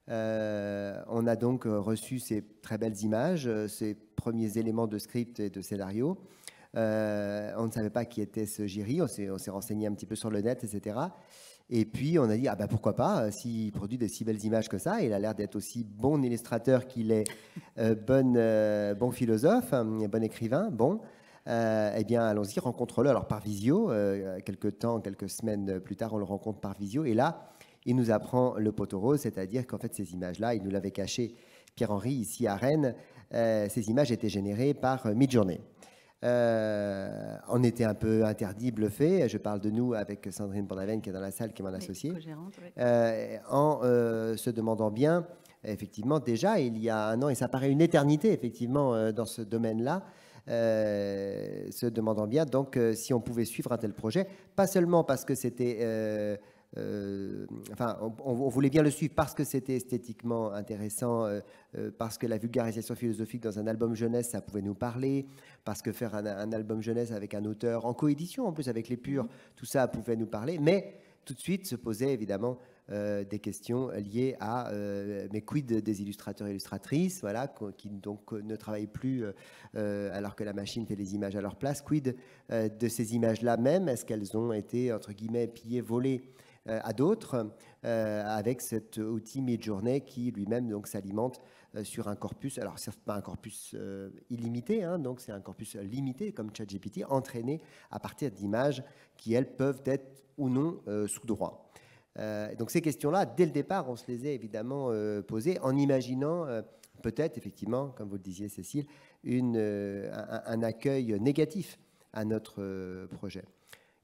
On a donc reçu ces très belles images, ces premiers éléments de script et de scénario. On ne savait pas qui était ce Jiří, on s'est renseigné un petit peu sur le net, etc. Et puis on a dit, ah ben pourquoi pas, s'il produit de si belles images que ça, il a l'air d'être aussi bon illustrateur qu'il est bon philosophe, bon écrivain, bon. Eh bien, allons-y, rencontre-le. Alors par visio, quelques semaines plus tard, on le rencontre par visio, et là, il nous apprend le poteau rose, c'est-à-dire qu'en fait, ces images-là, il nous l'avait caché, Pierre-Henri, ici à Rennes, ces images étaient générées par Midjourney. On était un peu interdit, bluffé. Je parle de nous avec Sandrine Bondaven, qui est dans la salle, qui est mon associée, en se demandant bien, effectivement, déjà, il y a un an, et ça paraît une éternité, effectivement, dans ce domaine-là, se demandant bien, donc, si on pouvait suivre un tel projet, pas seulement parce que c'était... enfin, on voulait bien le suivre parce que c'était esthétiquement intéressant, parce que la vulgarisation philosophique dans un album jeunesse, ça pouvait nous parler, parce que faire un album jeunesse avec un auteur en coédition, en plus avec les Purs, tout ça pouvait nous parler, mais tout de suite se posaient évidemment des questions liées à mais quid des illustrateurs et illustratrices, voilà, qui donc ne travaillent plus alors que la machine fait les images à leur place, quid de ces images-là même, est-ce qu'elles ont été entre guillemets pillées, volées à d'autres, avec cet outil Midjourney qui lui-même donc s'alimente sur un corpus, alors certes pas un corpus illimité, hein, donc c'est un corpus limité comme ChatGPT, entraîné à partir d'images qui elles peuvent être ou non sous droit. Donc ces questions-là, dès le départ, on se les a évidemment posées en imaginant peut-être effectivement, comme vous le disiez Cécile, un accueil négatif à notre projet.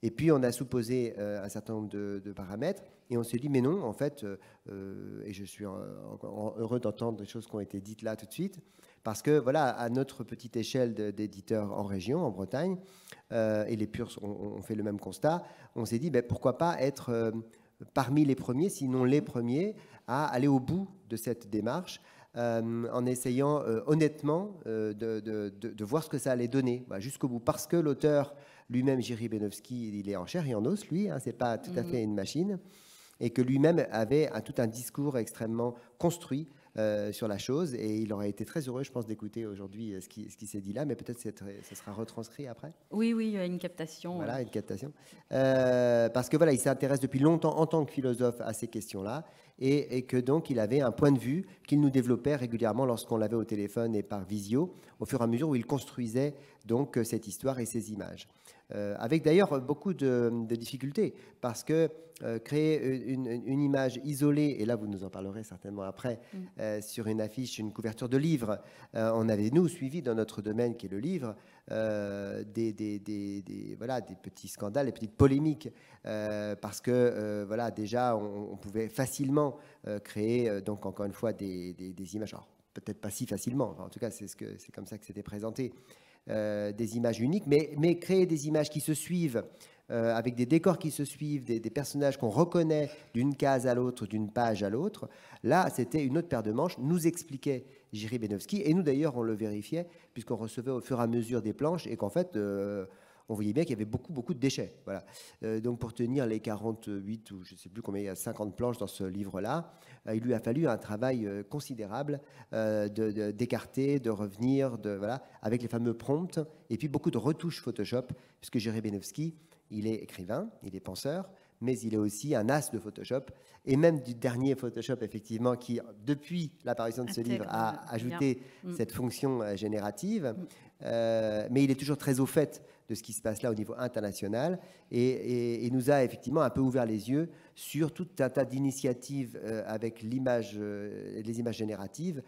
Et puis, on a supposé un certain nombre de paramètres et on s'est dit, mais non, en fait, et je suis heureux d'entendre des choses qui ont été dites là tout de suite, parce que, voilà, à notre petite échelle d'éditeurs en région, en Bretagne, et les Purs ont fait le même constat, on s'est dit, ben, pourquoi pas être parmi les premiers, sinon les premiers, à aller au bout de cette démarche, en essayant honnêtement de voir ce que ça allait donner, jusqu'au bout, parce que l'auteur lui-même, Jiří Benovský, il est en chair et en os, lui, hein, c'est pas tout à fait une machine, et que lui-même avait tout un discours extrêmement construit sur la chose, et il aurait été très heureux, je pense, d'écouter aujourd'hui ce qui s'est dit là, mais peut-être ce sera retranscrit après. Oui, une captation. Voilà, une captation. Parce que voilà, il s'intéresse depuis longtemps en tant que philosophe à ces questions-là, et que donc il avait un point de vue qu'il nous développait régulièrement lorsqu'on l'avait au téléphone et par visio, au fur et à mesure où il construisait donc cette histoire et ces images. Avec d'ailleurs beaucoup de difficultés, parce que créer une image isolée, et là vous nous en parlerez certainement après, sur une affiche, une couverture de livre, on avait nous suivi dans notre domaine qui est le livre, des petits scandales, des petites polémiques, parce que voilà, déjà on pouvait facilement créer, donc encore une fois, des images, alors peut-être pas si facilement, enfin, en tout cas c'est comme ça que c'était présenté, des images uniques, mais créer des images qui se suivent, avec des décors qui se suivent, des personnages qu'on reconnaît d'une case à l'autre, d'une page à l'autre, là, c'était une autre paire de manches, nous expliquait Jiří Benovský, et nous d'ailleurs, on le vérifiait, puisqu'on recevait au fur et à mesure des planches, et qu'en fait, on voyait bien qu'il y avait beaucoup de déchets. Voilà. Donc pour tenir les 48, ou je ne sais plus combien, il y a 50 planches dans ce livre-là, il lui a fallu un travail considérable d'écarter, de revenir, voilà, avec les fameux prompts, et puis beaucoup de retouches Photoshop, puisque Jiří Benovský, il est écrivain, il est penseur, mais il est aussi un as de Photoshop, et même du dernier Photoshop, effectivement, qui, depuis l'apparition de ce livre, a ajouté cette fonction générative. Mais il est toujours très au fait de ce qui se passe là au niveau international, et nous a effectivement un peu ouvert les yeux sur tout un tas d'initiatives avec les images génératives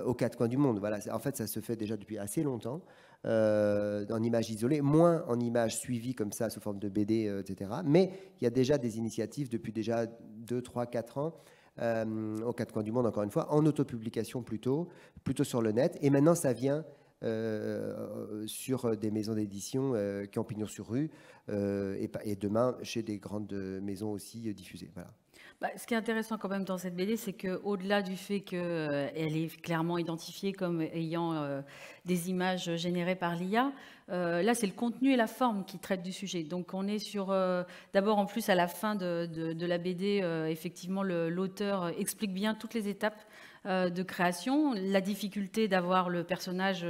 aux quatre coins du monde. Voilà. En fait, ça se fait déjà depuis assez longtemps, en images isolées, moins en images suivies comme ça, sous forme de BD, etc. Mais il y a déjà des initiatives depuis déjà 2, 3, 4 ans, aux quatre coins du monde, encore une fois, en autopublication plutôt sur le net. Et maintenant, ça vient sur des maisons d'édition qui ont pignon sur rue, et demain chez des grandes maisons aussi diffusées. Voilà. Ce qui est intéressant quand même dans cette BD, c'est qu'au-delà du fait qu'elle est clairement identifiée comme ayant des images générées par l'IA, là c'est le contenu et la forme qui traitent du sujet. Donc on est sur, d'abord en plus à la fin de la BD, effectivement l'auteur explique bien toutes les étapes de création, la difficulté d'avoir le personnage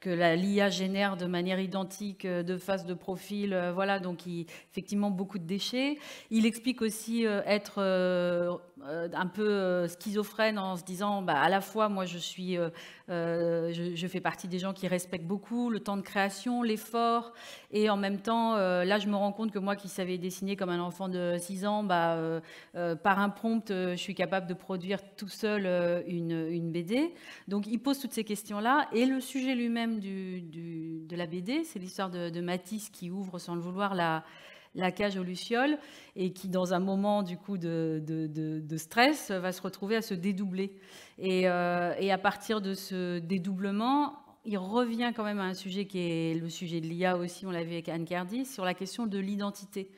que l'IA génère de manière identique, de face, de profil, voilà, donc effectivement beaucoup de déchets. Il explique aussi être un peu schizophrène en se disant, à la fois moi je fais partie des gens qui respectent beaucoup le temps de création, l'effort, et en même temps, là je me rends compte que moi qui savais dessiner comme un enfant de 6 ans, par un prompt, je suis capable de produire tout seul une BD. Donc il pose toutes ces questions-là, et le sujet lui-même de la BD, c'est l'histoire de Matisse qui ouvre sans le vouloir la cage aux lucioles, et qui, dans un moment du coup de stress, va se retrouver à se dédoubler. Et à partir de ce dédoublement, il revient quand même à un sujet qui est le sujet de l'IA aussi, on l'a vu avec Anne Kerdis, sur la question de l'identité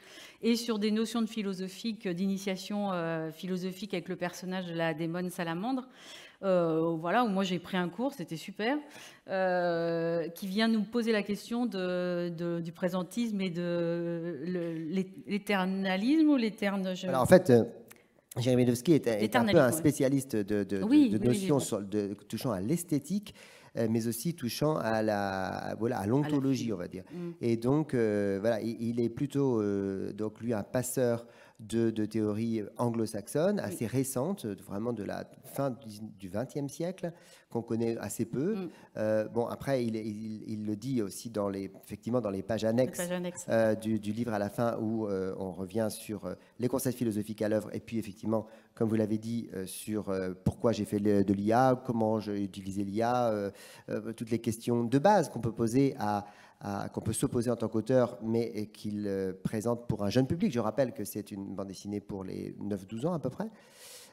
et sur des notions d'initiation philosophique avec le personnage de la démone salamandre. Voilà, où moi j'ai pris un cours, c'était super, qui vient nous poser la question du présentisme et de l'éternalisme ou l'éterne... Alors en fait, Jérémy Dovsky est un peu un spécialiste de notions touchant à l'esthétique, mais aussi touchant à l'ontologie, on va dire. Et donc, voilà, il est plutôt, donc lui, un passeur de théories anglo-saxonnes, assez récentes, vraiment de la fin du XXe siècle, qu'on connaît assez peu. Bon, après, il le dit aussi effectivement dans les pages annexes, du livre à la fin, où on revient sur les concepts philosophiques à l'œuvre, et puis effectivement, comme vous l'avez dit, sur pourquoi j'ai fait de l'IA, comment j'ai utilisé l'IA, toutes les questions de base qu'on peut poser qu'on peut s'opposer en tant qu'auteur, mais qu'il présente pour un jeune public. Je rappelle que c'est une bande dessinée pour les 9-12 ans à peu près.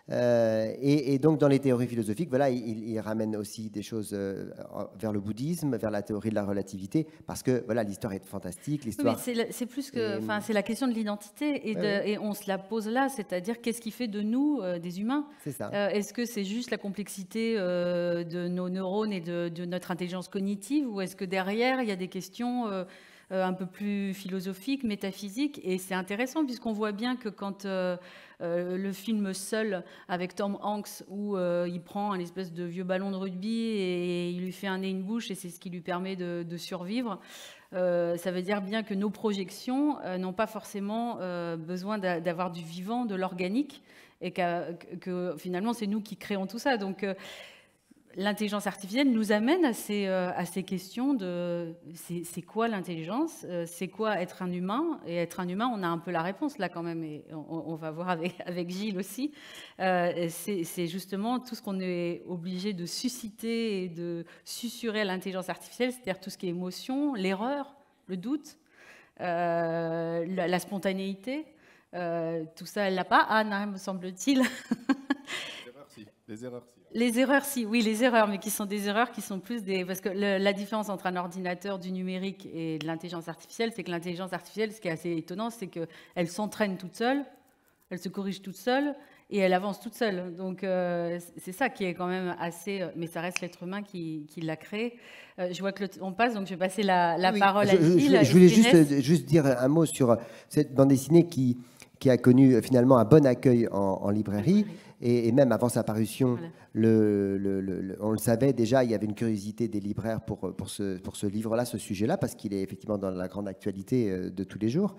Et donc, dans les théories philosophiques, voilà, il ramène aussi des choses vers le bouddhisme, vers la théorie de la relativité, parce que voilà, l'histoire est fantastique. L'histoire. Oui, c'est plus que, c'est la question de l'identité, et on se la pose là, c'est-à-dire qu'est-ce qui fait de nous des humains. C'est ça. Est-ce que c'est juste la complexité de nos neurones et de notre intelligence cognitive, ou est-ce que derrière il y a des questions un peu plus philosophiques, métaphysiques? Et c'est intéressant puisqu'on voit bien que quand le film Seul avec Tom Hanks, où il prend un espèce de vieux ballon de rugby et il lui fait un nez, une bouche, et c'est ce qui lui permet de survivre, ça veut dire bien que nos projections n'ont pas forcément besoin d'avoir du vivant, de l'organique, et que finalement c'est nous qui créons tout ça. Donc l'intelligence artificielle nous amène à ces questions de c'est quoi l'intelligence, c'est quoi être un humain, et être un humain, on a un peu la réponse là quand même, et on va voir avec Gilles aussi. C'est justement tout ce qu'on est obligé de susciter et de susurrer à l'intelligence artificielle, c'est-à-dire tout ce qui est émotion, l'erreur, le doute, la spontanéité. Tout ça, elle l'a pas, Anne, hein, me semble-t-il. Les erreurs, si. Les erreurs, si, oui, les erreurs, mais qui sont des erreurs qui sont plus des... Parce que la différence entre un ordinateur, du numérique et de l'intelligence artificielle, c'est que l'intelligence artificielle, ce qui est assez étonnant, c'est qu'elle s'entraîne toute seule, elle se corrige toute seule, et elle avance toute seule. Donc, c'est ça qui est quand même assez... Mais ça reste l'être humain qui l'a créé. Je vois que on passe, donc je vais passer la parole à Gilles. Je voulais juste dire un mot sur cette bande dessinée qui a connu finalement un bon accueil en librairie, Et même avant sa parution, Voilà. on le savait déjà, il y avait une curiosité des libraires pour ce livre-là, ce sujet-là, parce qu'il est effectivement dans la grande actualité de tous les jours.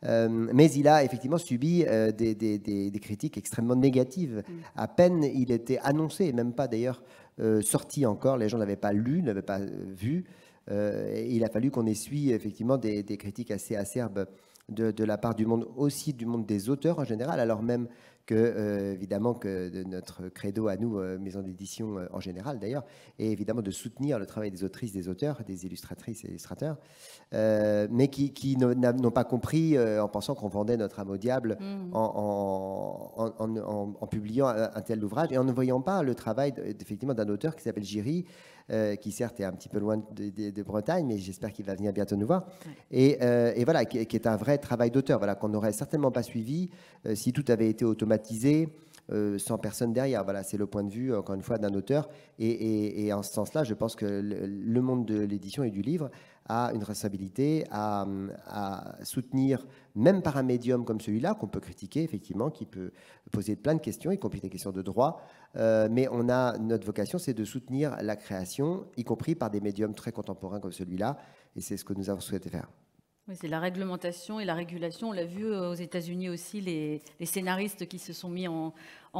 Mais il a effectivement subi des critiques extrêmement négatives. À peine il était annoncé, même pas d'ailleurs sorti encore, les gens ne l'avaient pas lu, ne l'avaient pas vu. Il a fallu qu'on essuie effectivement des critiques assez acerbes de la part du monde, aussi du monde des auteurs en général, alors même que, évidemment, que de notre credo à nous, maison d'édition en général d'ailleurs, est évidemment de soutenir le travail des autrices, des auteurs, des illustratrices et illustrateurs, mais qui n'ont pas compris en pensant qu'on vendait notre âme au diable en publiant un tel ouvrage et en ne voyant pas le travail effectivement d'un auteur qui s'appelle Giry, qui certes est un petit peu loin de Bretagne, mais j'espère qu'il va venir bientôt nous voir. Ouais. Et voilà, qui est un vrai travail d'auteur, voilà, qu'on n'aurait certainement pas suivi si tout avait été automatisé, sans personne derrière. Voilà, c'est le point de vue, encore une fois, d'un auteur. Et en ce sens-là, je pense que le monde de l'édition et du livre a une responsabilité à soutenir, même par un médium comme celui-là, qu'on peut critiquer, effectivement, qui peut poser plein de questions, y compris des questions de droit. Mais notre vocation, c'est de soutenir la création, y compris par des médiums très contemporains comme celui-là. Et c'est ce que nous avons souhaité faire. Oui, c'est la réglementation et la régulation. On l'a vu aux États-Unis aussi, les scénaristes qui se sont mis en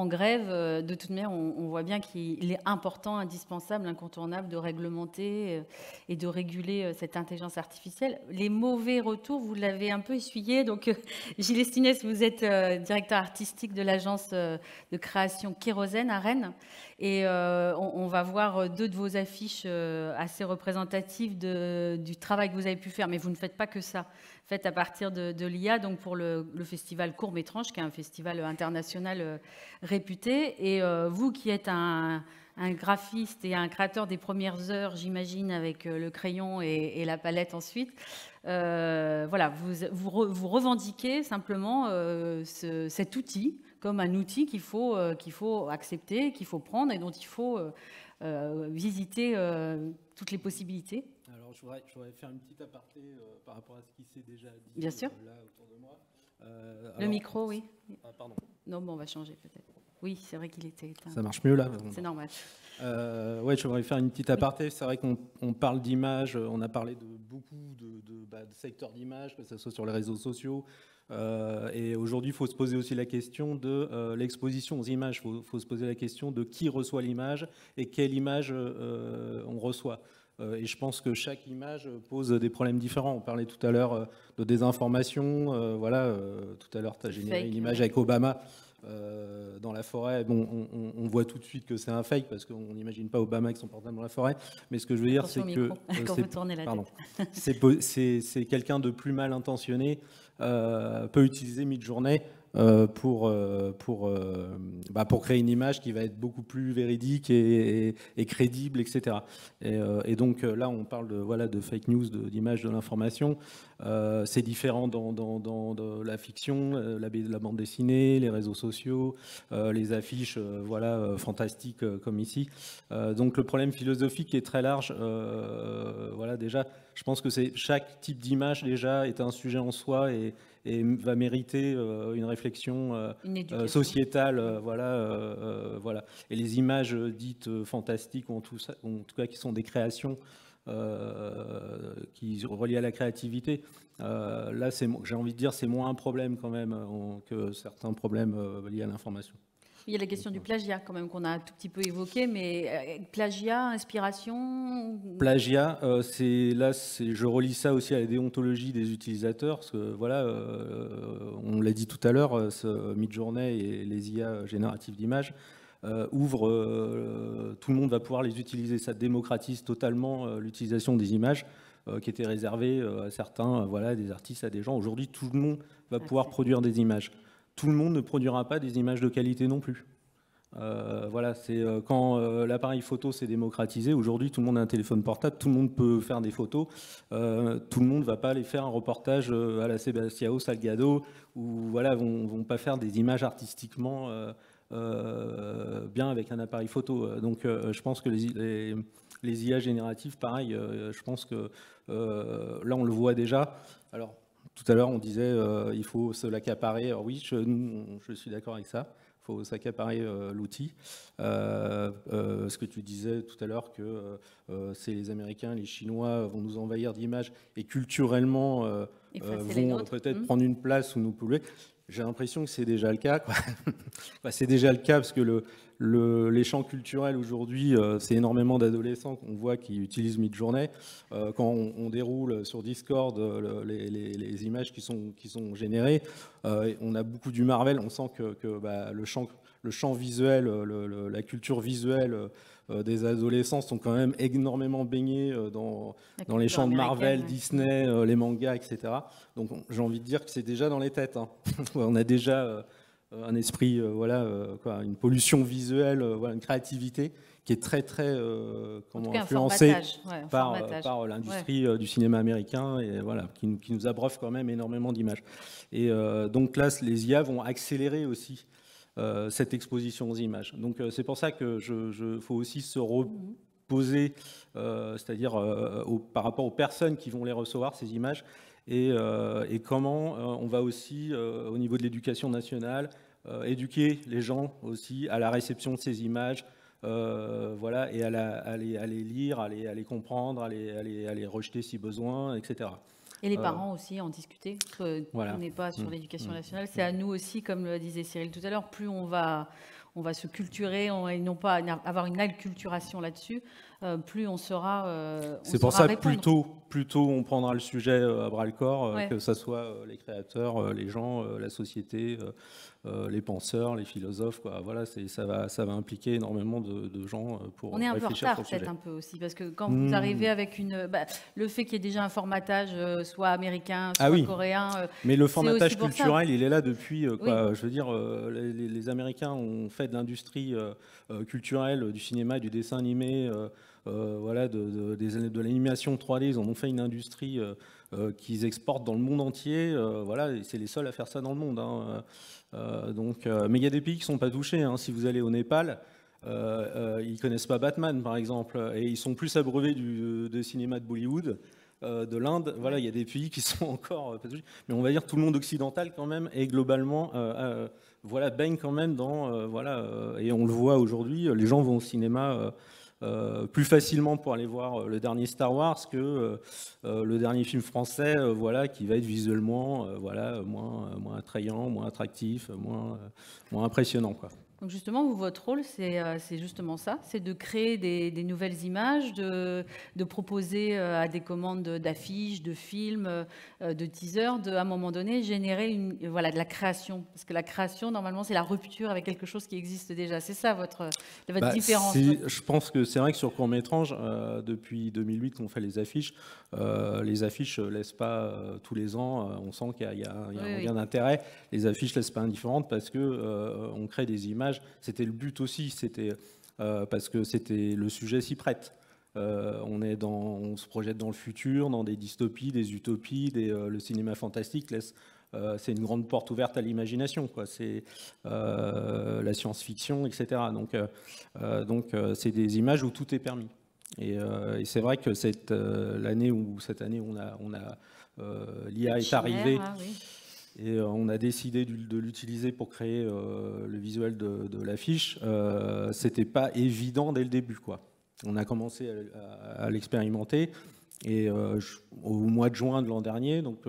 grève. De toute manière, on voit bien qu'il est important, indispensable, incontournable de réglementer et de réguler cette intelligence artificielle. Les mauvais retours, vous l'avez un peu essuyé. Donc, Gilles Estinès, vous êtes directeur artistique de l'agence de création Kérosène à Rennes. Et on va voir deux de vos affiches assez représentatives du travail que vous avez pu faire. Mais vous ne faites pas que ça. Faites à partir de l'IA, donc pour le festival Courts-Métranges, qui est un festival international réputé. Et vous qui êtes un graphiste et un créateur des premières heures, j'imagine, avec le crayon et la palette ensuite, voilà, vous revendiquez simplement cet outil comme un outil qu'il faut accepter, qu'il faut prendre et dont il faut visiter toutes les possibilités. Alors, je voudrais faire une petite aparté par rapport à ce qui s'est déjà dit. Bien sûr. Là autour de moi. Le micro, oui. Ah, pardon. Non, bon, on va changer peut-être. Oui, c'est vrai qu'il était éteint. Ça marche mieux là. C'est normal. Ouais, je voudrais faire une petite aparté. C'est vrai qu'on parle d'image, on a parlé de beaucoup de secteurs d'image, que ce soit sur les réseaux sociaux. Et aujourd'hui, il faut se poser aussi la question de l'exposition aux images. Il faut se poser la question de qui reçoit l'image et quelle image on reçoit. Et je pense que chaque image pose des problèmes différents. On parlait tout à l'heure de désinformation. Voilà, tout à l'heure, tu as généré une image avec Obama dans la forêt. Bon, on voit tout de suite que c'est un fake parce qu'on n'imagine pas Obama avec son portable dans la forêt. Mais ce que je veux dire, c'est que c'est quelqu'un de plus mal intentionné peut utiliser Midjourney pour créer une image qui va être beaucoup plus véridique et crédible, etc. Et donc là, on parle de fake news, d'image de l'information. C'est différent dans la fiction, la bande dessinée, les réseaux sociaux, les affiches fantastiques comme ici. Donc le problème philosophique est très large. Déjà, je pense que chaque type d'image déjà est un sujet en soi et va mériter une réflexion sociétale, voilà. Et les images dites fantastiques, en tout cas qui sont des créations qui relient à la créativité, là, j'ai envie de dire, c'est moins un problème quand même que certains problèmes liés à l'information. Il y a la question du plagiat quand même qu'on a un tout petit peu évoqué, mais plagiat, inspiration. Plagiat, je relie ça aussi à la déontologie des utilisateurs, parce que on l'a dit tout à l'heure, Midjourney et les IA génératives d'images ouvrent, tout le monde va pouvoir les utiliser. Ça démocratise totalement l'utilisation des images qui étaient réservées à certains, des artistes, à des gens. Aujourd'hui, tout le monde va pouvoir produire des images. Tout le monde ne produira pas des images de qualité non plus. C'est quand l'appareil photo s'est démocratisé. Aujourd'hui, tout le monde a un téléphone portable, tout le monde peut faire des photos. Tout le monde ne va pas aller faire un reportage à la Sebastião Salgado ou vont pas faire des images artistiquement bien avec un appareil photo. Donc, je pense que les IA génératives, pareil. Je pense que là, on le voit déjà. Alors, Tout à l'heure, on disait il faut se l'accaparer. Alors oui, je suis d'accord avec ça. Il faut s'accaparer l'outil. Ce que tu disais tout à l'heure, que c'est les Américains, les Chinois vont nous envahir d'images et culturellement vont peut-être prendre une place où nous polluer. J'ai l'impression que c'est déjà le cas, quoi. Enfin, c'est déjà le cas parce que les champs culturels aujourd'hui, c'est énormément d'adolescents qu'on voit qui utilisent Midjourney. Quand on déroule sur Discord les images qui sont générées, on a beaucoup du Marvel. On sent que le champ visuel, la culture visuelle des adolescents sont quand même énormément baignés dans les champs de Marvel, Disney, les mangas, etc. Donc j'ai envie de dire que c'est déjà dans les têtes. Hein. On a déjà un esprit, une pollution visuelle, une créativité qui est très influencée par l'industrie du cinéma américain et qui nous abreuve quand même énormément d'images. Et donc là, les IA vont accélérer aussi cette exposition aux images. Donc c'est pour ça que faut aussi se reposer, c'est-à-dire par rapport aux personnes qui vont les recevoir, ces images, et comment on va aussi, au niveau de l'éducation nationale, éduquer les gens aussi à la réception de ces images, et à les lire, à les comprendre, à les rejeter si besoin, etc. Et les parents aussi en discuter. On n'est pas sur l'éducation nationale. C'est à nous aussi, comme le disait Cyril tout à l'heure, plus on va se culturer et non pas avoir une acculturation là-dessus, plus on sera. C'est pour ça que plus tôt on prendra le sujet à bras-le-corps, que ce soit les créateurs, les gens, la société, les penseurs, les philosophes. Voilà, ça va impliquer énormément de gens pour réfléchir sur le sujet. On est un peu en retard peut-être un peu aussi, parce que quand vous arrivez avec le fait qu'il y ait déjà un formatage, soit américain, soit coréen. Mais le formatage culturel, il est là depuis. Je veux dire, les Américains ont fait de l'industrie culturelle, du cinéma, du dessin animé, de l'animation 3D. Ils en ont fait une industrie qu'ils exportent dans le monde entier. Et c'est les seuls à faire ça dans le monde. Hein. Mais il y a des pays qui ne sont pas touchés. Hein. Si vous allez au Népal, ils ne connaissent pas Batman, par exemple, et ils sont plus abreuvés du cinéma de Bollywood, de l'Inde. Voilà, il y a des pays qui sont encore pas touchés. Mais on va dire tout le monde occidental, quand même, et globalement, baigne quand même dans... et on le voit aujourd'hui, les gens vont au cinéma... plus facilement pour aller voir le dernier Star Wars que le dernier film français, qui va être visuellement moins attrayant, moins attractif, moins impressionnant, quoi. Donc justement, votre rôle, c'est justement ça, c'est de créer des nouvelles images, de proposer à des commandes d'affiches, de films, de teasers, à un moment donné, générer de la création. Parce que la création, normalement, c'est la rupture avec quelque chose qui existe déjà. C'est ça votre différence. Je pense que c'est vrai que sur court-métrage, depuis 2008 qu'on fait les affiches laissent pas tous les ans, on sent qu'il y a un gain d'intérêt. Les affiches laissent pas indifférentes parce que on crée des images. C'était le but aussi, parce que le sujet s'y prête. On se projette dans le futur, dans des dystopies, des utopies, le cinéma fantastique c'est une grande porte ouverte à l'imagination, quoi. C'est la science-fiction, etc. Donc c'est des images où tout est permis. Et c'est vrai que cette année où l'IA est arrivée. Et on a décidé de l'utiliser pour créer le visuel de l'affiche. C'était pas évident dès le début, quoi. On a commencé à l'expérimenter et au mois de juin de l'an dernier, donc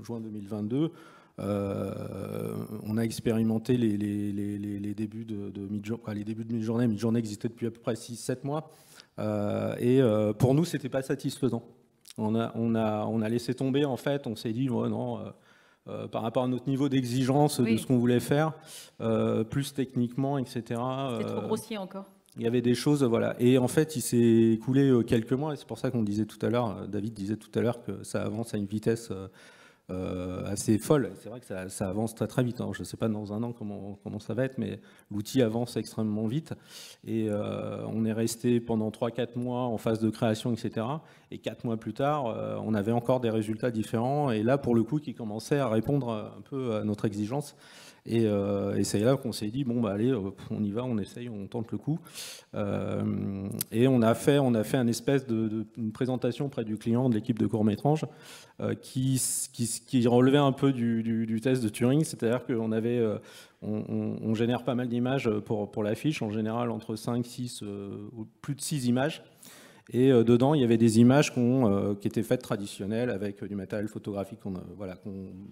juin 2022, on a expérimenté les débuts de Midjourney. Midjourney existait depuis à peu près 6-7 mois. Pour nous, c'était pas satisfaisant. On a laissé tomber, en fait. On s'est dit, par rapport à notre niveau d'exigence de ce qu'on voulait faire, plus techniquement, etc. C'est trop grossier encore. Il y avait des choses, Et en fait, il s'est écoulé quelques mois, et c'est pour ça qu'on disait tout à l'heure, David disait tout à l'heure que ça avance à une vitesse assez folle. C'est vrai que ça avance très très vite. Alors, je ne sais pas dans un an comment ça va être, mais l'outil avance extrêmement vite. Et on est resté pendant 3-4 mois en phase de création, etc. Et 4 mois plus tard, on avait encore des résultats différents. Et là, pour le coup, qui commençaient à répondre un peu à notre exigence. Et c'est là qu'on s'est dit, bon, bah, allez, on y va, on essaye, on tente le coup. Et on a fait une espèce une présentation auprès du client de l'équipe de court-métrage qui relevait un peu du test de Turing, c'est-à-dire qu'on avait... on génère pas mal d'images pour l'affiche, en général entre 5, 6 ou plus de 6 images. Et dedans, il y avait des images qui étaient faites traditionnelles avec du matériel photographique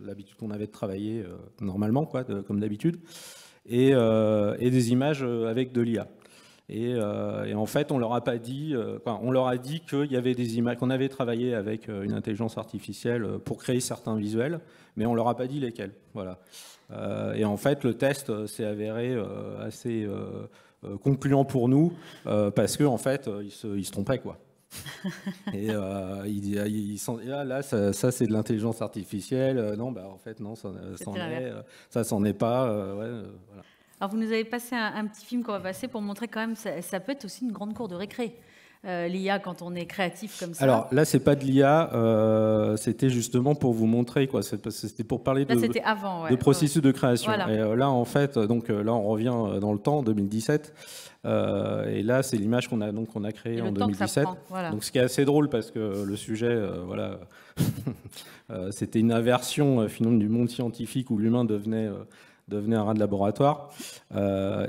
l'habitude qu'on avait de travailler normalement, quoi, comme d'habitude, et des images avec de l'IA. Et en fait, on leur a pas dit, on leur a dit qu'il y avait des images, qu'on avait travaillé avec une intelligence artificielle pour créer certains visuels, mais on leur a pas dit lesquels. Voilà. Et en fait, le test s'est avéré assez concluant pour nous parce que en fait, ils se trompaient, quoi. Et là, ça c'est de l'intelligence artificielle. Non, bah en fait, non, ça s'en est pas. Voilà. Alors, vous nous avez passé un petit film qu'on va passer pour montrer quand même ça peut être aussi une grande cour de récré. L'IA quand on est créatif comme ça. Alors là, c'est pas de l'IA, c'était justement pour vous montrer, quoi. C'était pour parler de processus de création. Voilà. Et là, en fait, donc là, on revient dans le temps, 2017. Et là, c'est l'image qu'on a créée en 2017. Voilà. Donc, ce qui est assez drôle parce que le sujet, voilà, c'était une inversion finalement du monde scientifique où l'humain devenait un rat de laboratoire.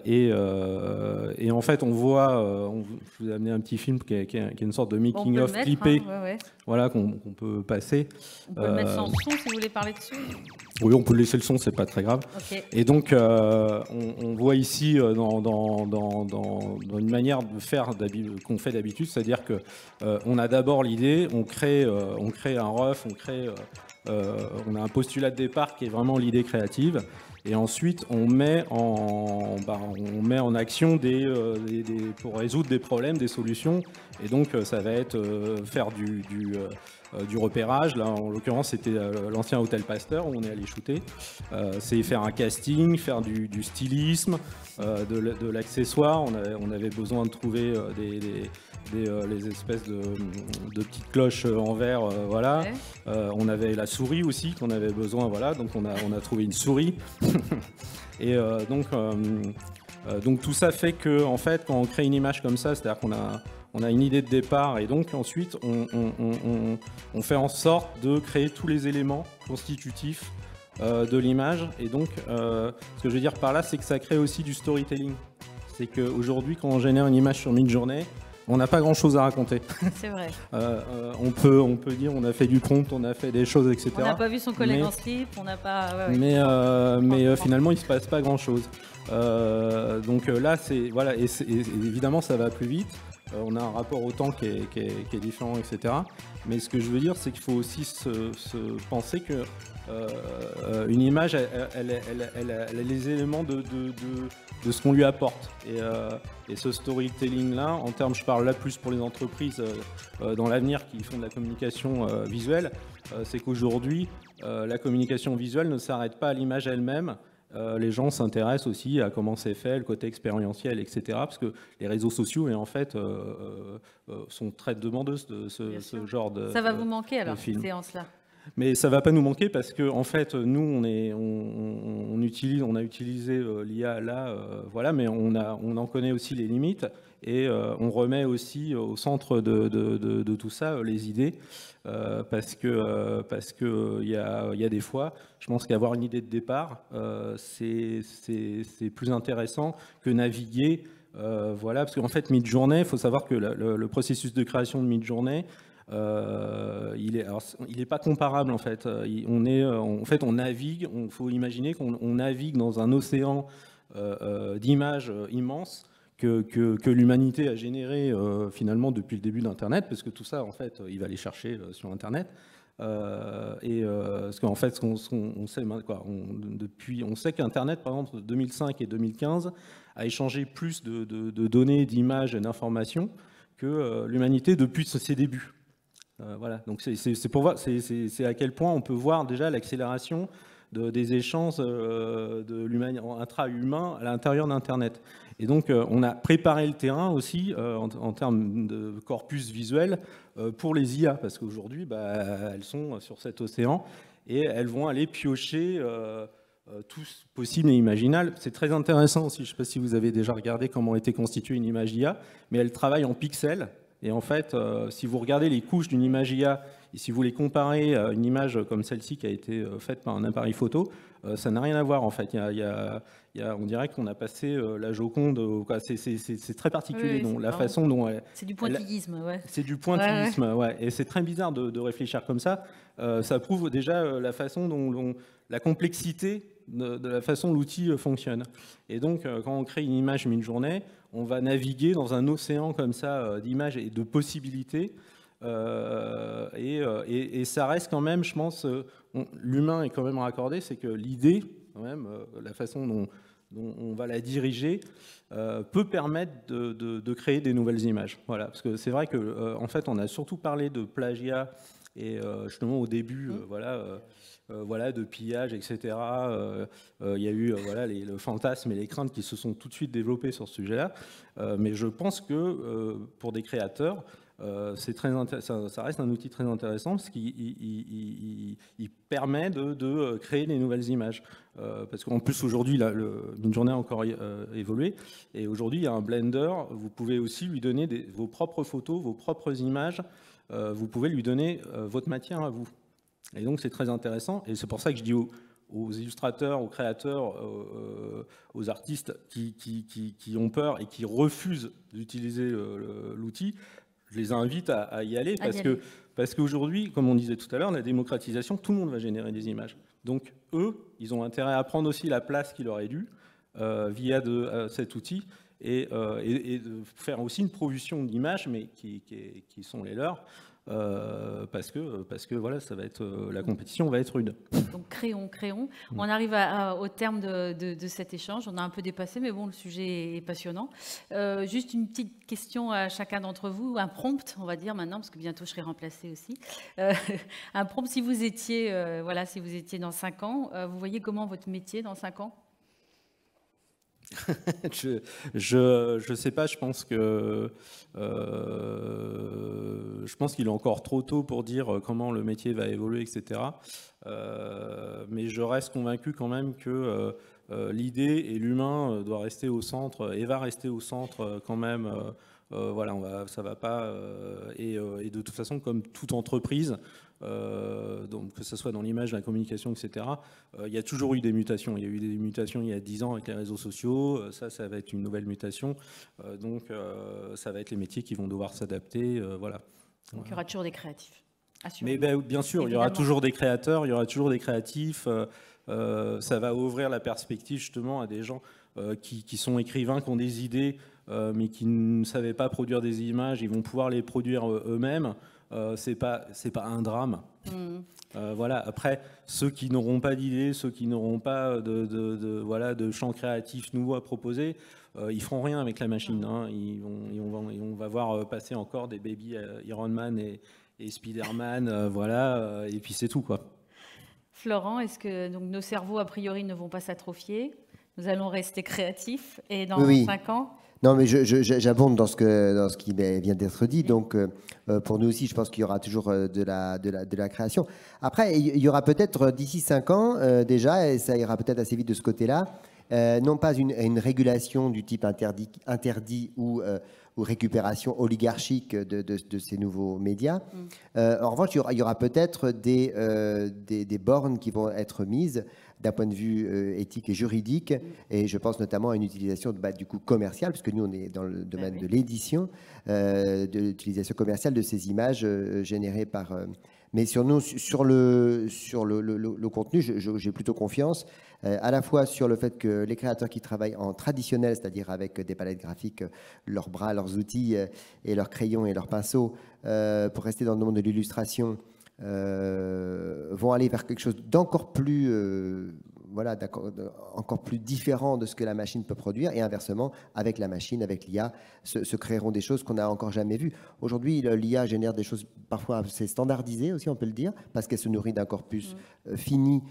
Et en fait, on voit, je vous ai amené un petit film qui est une sorte de making-of clippé, voilà, qu'on peut passer. On peut le mettre sans son si vous voulez parler dessus. Oui, on peut laisser le son, c'est pas très grave. Okay. Et donc, on voit ici dans une manière de faire qu'on fait d'habitude, c'est-à-dire que on a d'abord l'idée, on crée un rough, on a un postulat de départ qui est vraiment l'idée créative. Et ensuite, on met en action pour résoudre des problèmes, des solutions. Et donc, ça va être faire du repérage. Là, en l'occurrence, c'était l'ancien Hôtel Pasteur où on est allé shooter. C'est faire un casting, faire du stylisme, de l'accessoire. On avait besoin de trouver les espèces de petites cloches en verre, voilà. Ouais. On avait la souris aussi qu'on avait besoin, voilà. Donc on a trouvé une souris. Et donc tout ça fait que en fait, quand on crée une image comme ça, c'est-à-dire qu'on a une idée de départ et donc ensuite on fait en sorte de créer tous les éléments constitutifs de l'image. Et donc ce que je veux dire par là, c'est que ça crée aussi du storytelling. C'est qu'aujourd'hui, quand on génère une image sur Midjourney, on n'a pas grand-chose à raconter. C'est vrai. On peut dire on a fait du prompt, on a fait des choses, etc. On n'a pas vu son collègue en slip, on n'a pas... Ouais, mais finalement, il ne se passe pas grand-chose. Donc là, voilà, et évidemment, ça va plus vite. On a un rapport au temps qui est différent, etc. Mais ce que je veux dire, c'est qu'il faut aussi se penser que une image, elle a les éléments de ce qu'on lui apporte. Et ce storytelling-là, en termes, je parle là plus pour les entreprises dans l'avenir qui font de la communication visuelle, c'est qu'aujourd'hui, la communication visuelle ne s'arrête pas à l'image elle-même. Les gens s'intéressent aussi à comment c'est fait, le côté expérientiel, etc. Parce que les réseaux sociaux, en fait, sont très demandeuses de ce genre de Ça va vous manquer alors, cette séance-là? Mais ça va pas nous manquer parce que en fait nous on a utilisé l'IA là, voilà, mais on en connaît aussi les limites et on remet aussi au centre de tout ça les idées parce que il y a des fois, je pense qu'avoir une idée de départ c'est plus intéressant que naviguer, voilà, parce qu'en fait Midjourney, il faut savoir que le processus de création de Midjourney, il est pas comparable en fait. On navigue. Il faut imaginer qu'on navigue dans un océan d'images immenses que l'humanité a généré finalement depuis le début d'Internet, parce que tout ça en fait, il va aller chercher sur Internet. Parce qu'en fait, on sait quoi, on sait qu'Internet, par exemple, 2005 et 2015, a échangé plus de données, d'images et d'informations que l'humanité depuis ses débuts. Voilà, donc c'est pour voir, c'est à quel point on peut voir déjà l'accélération des échanges intra-humains à l'intérieur d'Internet. Et donc on a préparé le terrain aussi en termes de corpus visuel pour les IA, parce qu'aujourd'hui elles sont sur cet océan et elles vont aller piocher tous possibles et imaginables. C'est très intéressant aussi, je ne sais pas si vous avez déjà regardé comment était constituée une image IA, mais elle travaille en pixels. Et en fait, si vous regardez les couches d'une image IA, et si vous les comparez à une image comme celle-ci qui a été faite par un appareil photo, ça n'a rien à voir en fait. On dirait qu'on a passé la Joconde. C'est très particulier, oui, la façon dont c'est du pointillisme, ouais. C'est du pointillisme, ouais. Et c'est très bizarre de réfléchir comme ça. Ça prouve déjà la façon dont la complexité de la façon dont l'outil fonctionne. Et donc, quand on crée une image mid-journée, on va naviguer dans un océan comme ça d'images et de possibilités. Et ça reste quand même, je pense, l'humain est quand même raccordé, c'est que l'idée, quand même, la façon dont on va la diriger, peut permettre de créer des nouvelles images. Voilà, parce que c'est vrai que, en fait, on a surtout parlé de plagiat et justement au début, voilà, de pillage, etc. Il y a eu le fantasme et les craintes qui se sont tout de suite développées sur ce sujet-là. Mais je pense que pour des créateurs, ça reste un outil très intéressant parce qu'il permet de créer des nouvelles images. Parce qu'en plus, aujourd'hui, une journée a encore évolué. Et aujourd'hui, il y a un Blender. Vous pouvez aussi lui donner vos propres photos, vos propres images. Vous pouvez lui donner votre matière à vous. Et donc, c'est très intéressant. Et c'est pour ça que je dis aux illustrateurs, aux créateurs, aux artistes qui ont peur et qui refusent d'utiliser l'outil, je les invite à y aller parce qu'aujourd'hui, comme on disait tout à l'heure, la démocratisation, tout le monde va générer des images. Donc, eux, ils ont intérêt à prendre aussi la place qu'il leur est due via cet outil et de faire aussi une provision d'images, mais qui sont les leurs. Parce que voilà, ça va être la compétition va être rude. Donc créons. On arrive au terme de cet échange. On a un peu dépassé, mais bon, le sujet est passionnant. Juste une petite question à chacun d'entre vous, un prompt, on va dire maintenant, parce que bientôt je serai remplacée aussi. Un prompt, si vous étiez dans 5 ans, vous voyez comment votre métier dans 5 ans? Je sais pas, je pense qu'il est encore trop tôt pour dire comment le métier va évoluer, etc. Mais je reste convaincu quand même que l'idée et l'humain doit rester au centre et va rester au centre quand même. Voilà, ça va pas. Et de toute façon, comme toute entreprise, donc que ce soit dans l'image, la communication, etc., il y a toujours eu des mutations. Il y a eu des mutations il y a 10 ans avec les réseaux sociaux. Ça va être une nouvelle mutation. Donc, ça va être les métiers qui vont devoir s'adapter. Voilà. Donc, il y aura toujours des créatifs. Assurément. Mais bien sûr, évidemment. Il y aura toujours des créateurs, il y aura toujours des créatifs. Ça va ouvrir la perspective justement à des gens qui sont écrivains, qui ont des idées, mais qui ne savaient pas produire des images. Ils vont pouvoir les produire eux-mêmes. C'est pas un drame. Voilà. Après, ceux qui n'auront pas d'idées, ceux qui n'auront pas de champ créatif nouveau à proposer, ils feront rien avec la machine. Hein. On va voir passer encore des baby Iron Man et Spider-Man, voilà, et puis c'est tout, quoi. Florent, est-ce que donc, nos cerveaux, a priori, ne vont pas s'atrophier? Nous allons rester créatifs et dans 5 ans? Non, mais j'abonde dans ce qui vient d'être dit. Donc, pour nous aussi, je pense qu'il y aura toujours de la création. Après, il y aura peut-être d'ici 5 ans déjà, et ça ira peut-être assez vite de ce côté-là, non pas une régulation du type interdit ou récupération oligarchique de ces nouveaux médias. En revanche, il y aura peut-être des bornes qui vont être mises d'un point de vue éthique et juridique, et je pense notamment à une utilisation du coup commerciale, puisque nous on est dans le domaine de l'édition, de l'utilisation commerciale de ces images générées par... mais sur le contenu, j'ai plutôt confiance, à la fois sur le fait que les créateurs qui travaillent en traditionnel, c'est-à-dire avec des palettes graphiques, leurs bras, leurs outils et leurs crayons et leurs pinceaux, pour rester dans le monde de l'illustration, vont aller vers quelque chose d'encore plus, encore plus différent de ce que la machine peut produire, et inversement, avec la machine, avec l'IA, se créeront des choses qu'on n'a encore jamais vues. Aujourd'hui, l'IA génère des choses parfois assez standardisées aussi, on peut le dire, parce qu'elle se nourrit d'un corpus fini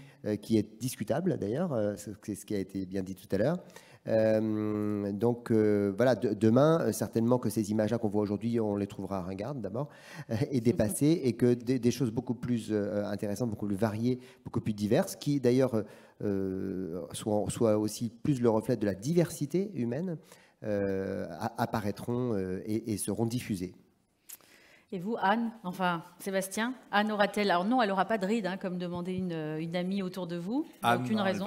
qui est discutable d'ailleurs, c'est ce qui a été bien dit tout à l'heure. Donc voilà, demain, certainement que ces images-là qu'on voit aujourd'hui, on les trouvera ringardes d'abord, et dépassées, et que des choses beaucoup plus intéressantes, beaucoup plus variées, beaucoup plus diverses, qui d'ailleurs soient aussi plus le reflet de la diversité humaine, apparaîtront et seront diffusées. Et vous, Anne, enfin Sébastien, Anne aura-t-elle... Alors non, elle n'aura pas de ride, hein, comme demandait une amie autour de vous. Anne, aucune raison.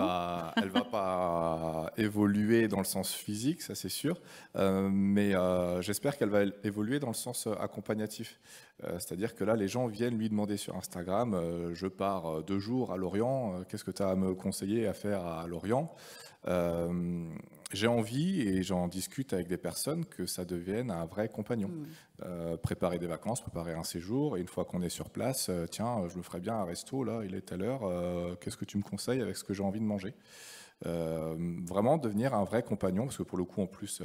Elle va pas évoluer dans le sens physique, ça c'est sûr, mais j'espère qu'elle va évoluer dans le sens accompagnatif. C'est-à-dire que là, les gens viennent lui demander sur Instagram, je pars 2 jours à Lorient, qu'est-ce que tu as à me conseiller à faire à Lorient ? J'ai envie, et j'en discute avec des personnes, que ça devienne un vrai compagnon. Préparer des vacances, préparer un séjour, et une fois qu'on est sur place, tiens, je me ferais bien un resto, là, il est telle heure, qu'est-ce que tu me conseilles avec ce que j'ai envie de manger ? Vraiment devenir un vrai compagnon, parce que pour le coup, en plus,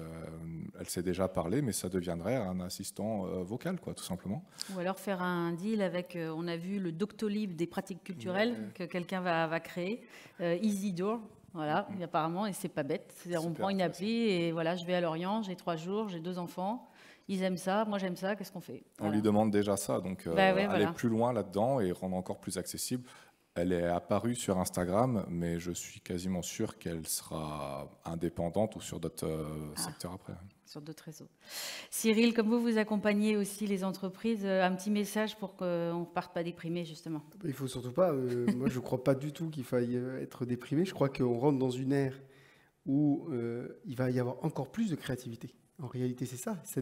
elle sait déjà parler, mais ça deviendrait un assistant vocal, quoi, tout simplement. Ou alors faire un deal avec, on a vu le Doctolib des pratiques culturelles que quelqu'un va créer, EasyDoor. Voilà, apparemment, et c'est pas bête. On prend une appli et voilà, je vais à Lorient, j'ai 3 jours, j'ai 2 enfants, ils aiment ça, moi j'aime ça, qu'est-ce qu'on fait ? On lui demande déjà ça, donc aller plus loin là-dedans et rendre encore plus accessible. Elle est apparue sur Instagram, mais je suis quasiment sûr qu'elle sera indépendante ou sur d'autres secteurs après. Sur d'autres réseaux. Cyril, comme vous accompagnez aussi les entreprises, un petit message pour qu'on ne parte pas déprimé, justement. Il ne faut surtout pas. Moi, je ne crois pas du tout qu'il faille être déprimé. Je crois qu'on rentre dans une ère où il va y avoir encore plus de créativité. En réalité, c'est ça. Ce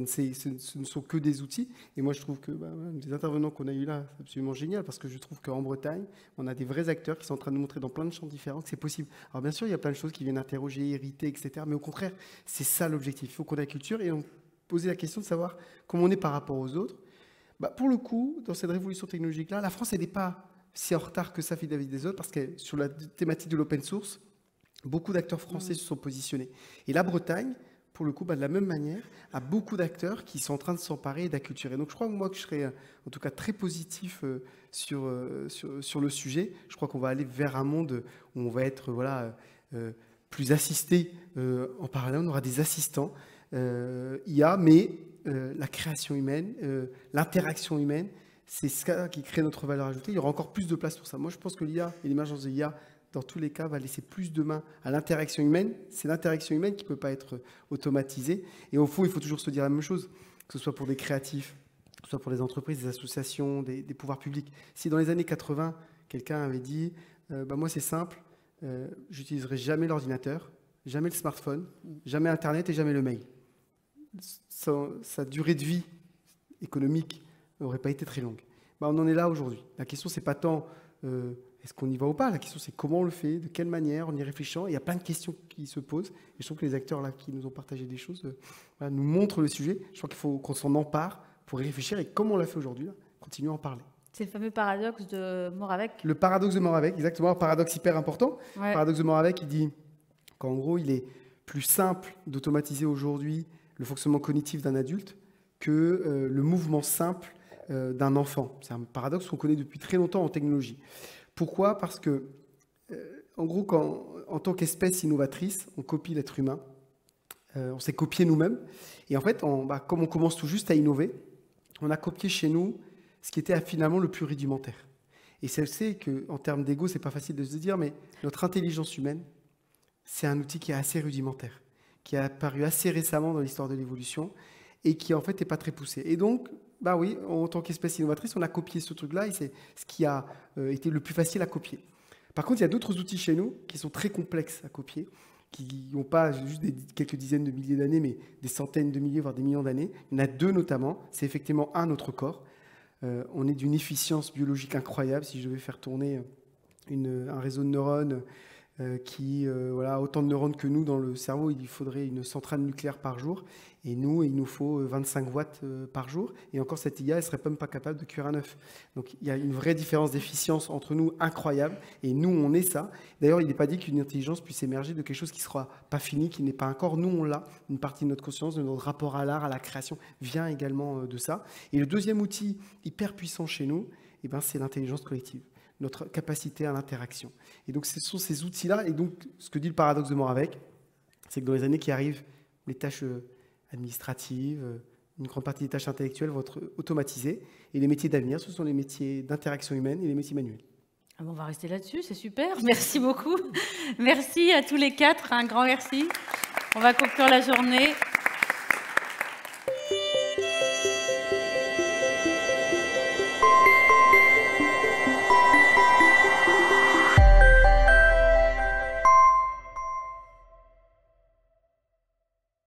ne sont que des outils. Et moi, je trouve que les intervenants qu'on a eu là, c'est absolument génial, parce que je trouve qu'en Bretagne, on a des vrais acteurs qui sont en train de nous montrer dans plein de champs différents que c'est possible. Alors bien sûr, il y a plein de choses qui viennent interroger, irriter, etc. Mais au contraire, c'est ça l'objectif. Il faut qu'on ait la culture et on poser la question de savoir comment on est par rapport aux autres. Pour le coup, dans cette révolution technologique-là, la France n'est pas si en retard que ça vis-à-vis des autres, parce que sur la thématique de l'open source, beaucoup d'acteurs français se sont positionnés. Et la Bretagne, pour le coup, de la même manière, a beaucoup d'acteurs qui sont en train de s'emparer d'acculturer. Donc je crois que je serais en tout cas très positif sur le sujet. Je crois qu'on va aller vers un monde où on va être plus assisté en parallèle. On aura des assistants IA, mais la création humaine, l'interaction humaine, c'est ça qui crée notre valeur ajoutée. Il y aura encore plus de place pour ça. Moi, je pense que l'IA et l'émergence de l'IA, dans tous les cas, va laisser plus de main à l'interaction humaine. C'est l'interaction humaine qui ne peut pas être automatisée. Et au fond, il faut toujours se dire la même chose, que ce soit pour des créatifs, que ce soit pour les entreprises, des associations, des pouvoirs publics. Si dans les années 80, quelqu'un avait dit moi c'est simple, j'utiliserai jamais l'ordinateur, jamais le smartphone, jamais Internet et jamais le mail. Sa durée de vie économique n'aurait pas été très longue. On en est là aujourd'hui. La question, c'est pas tant est-ce qu'on y va ou pas, la question c'est comment on le fait, de quelle manière, en y réfléchissant. Il y a plein de questions qui se posent. Et je trouve que les acteurs là qui nous ont partagé des choses nous montrent le sujet. Je crois qu'il faut qu'on s'en empare pour y réfléchir. Et comme on l'a fait aujourd'hui, continuer à en parler. C'est le fameux paradoxe de Moravec. Le paradoxe de Moravec, exactement, un paradoxe hyper important. Ouais. Le paradoxe de Moravec, il dit qu'en gros, il est plus simple d'automatiser aujourd'hui le fonctionnement cognitif d'un adulte que le mouvement simple d'un enfant. C'est un paradoxe qu'on connaît depuis très longtemps en technologie. Pourquoi ? Parce que, en gros, en tant qu'espèce innovatrice, on copie l'être humain. On s'est copié nous-mêmes. Et en fait, comme on commence tout juste à innover, on a copié chez nous ce qui était finalement le plus rudimentaire. Et c'est qu'en termes d'ego, c'est pas facile de se dire, mais notre intelligence humaine, c'est un outil qui est assez rudimentaire, qui a apparu assez récemment dans l'histoire de l'évolution et qui, en fait, n'est pas très poussé. Et donc, oui, en tant qu'espèce innovatrice, on a copié ce truc-là et c'est ce qui a été le plus facile à copier. Par contre, il y a d'autres outils chez nous qui sont très complexes à copier, qui n'ont pas juste quelques dizaines de milliers d'années, mais des centaines de milliers, voire des millions d'années. Il y en a 2 notamment. C'est effectivement notre corps. On est d'une efficience biologique incroyable. Si je devais faire tourner un réseau de neurones qui a autant de neurones que nous dans le cerveau, il faudrait une centrale nucléaire par jour. Et nous, il nous faut 25 watts par jour. Et encore, cette IA, elle ne serait même pas capable de cuire un œuf. Donc, il y a une vraie différence d'efficience entre nous incroyable. Et nous, on est ça. D'ailleurs, il n'est pas dit qu'une intelligence puisse émerger de quelque chose qui ne sera pas fini, qui n'est pas un corps. Nous, on l'a. Une partie de notre conscience, de notre rapport à l'art, à la création, vient également de ça. Et le deuxième outil hyper puissant chez nous, c'est l'intelligence collective, notre capacité à l'interaction. Et donc, ce sont ces outils-là. Et donc, ce que dit le paradoxe de Moravec, c'est que dans les années qui arrivent, les tâches administratives, une grande partie des tâches intellectuelles vont être automatisées. Et les métiers d'avenir, ce sont les métiers d'interaction humaine et les métiers manuels. Ah bon, on va rester là-dessus, c'est super. Merci beaucoup. Merci à tous les quatre, un grand merci. On va conclure la journée.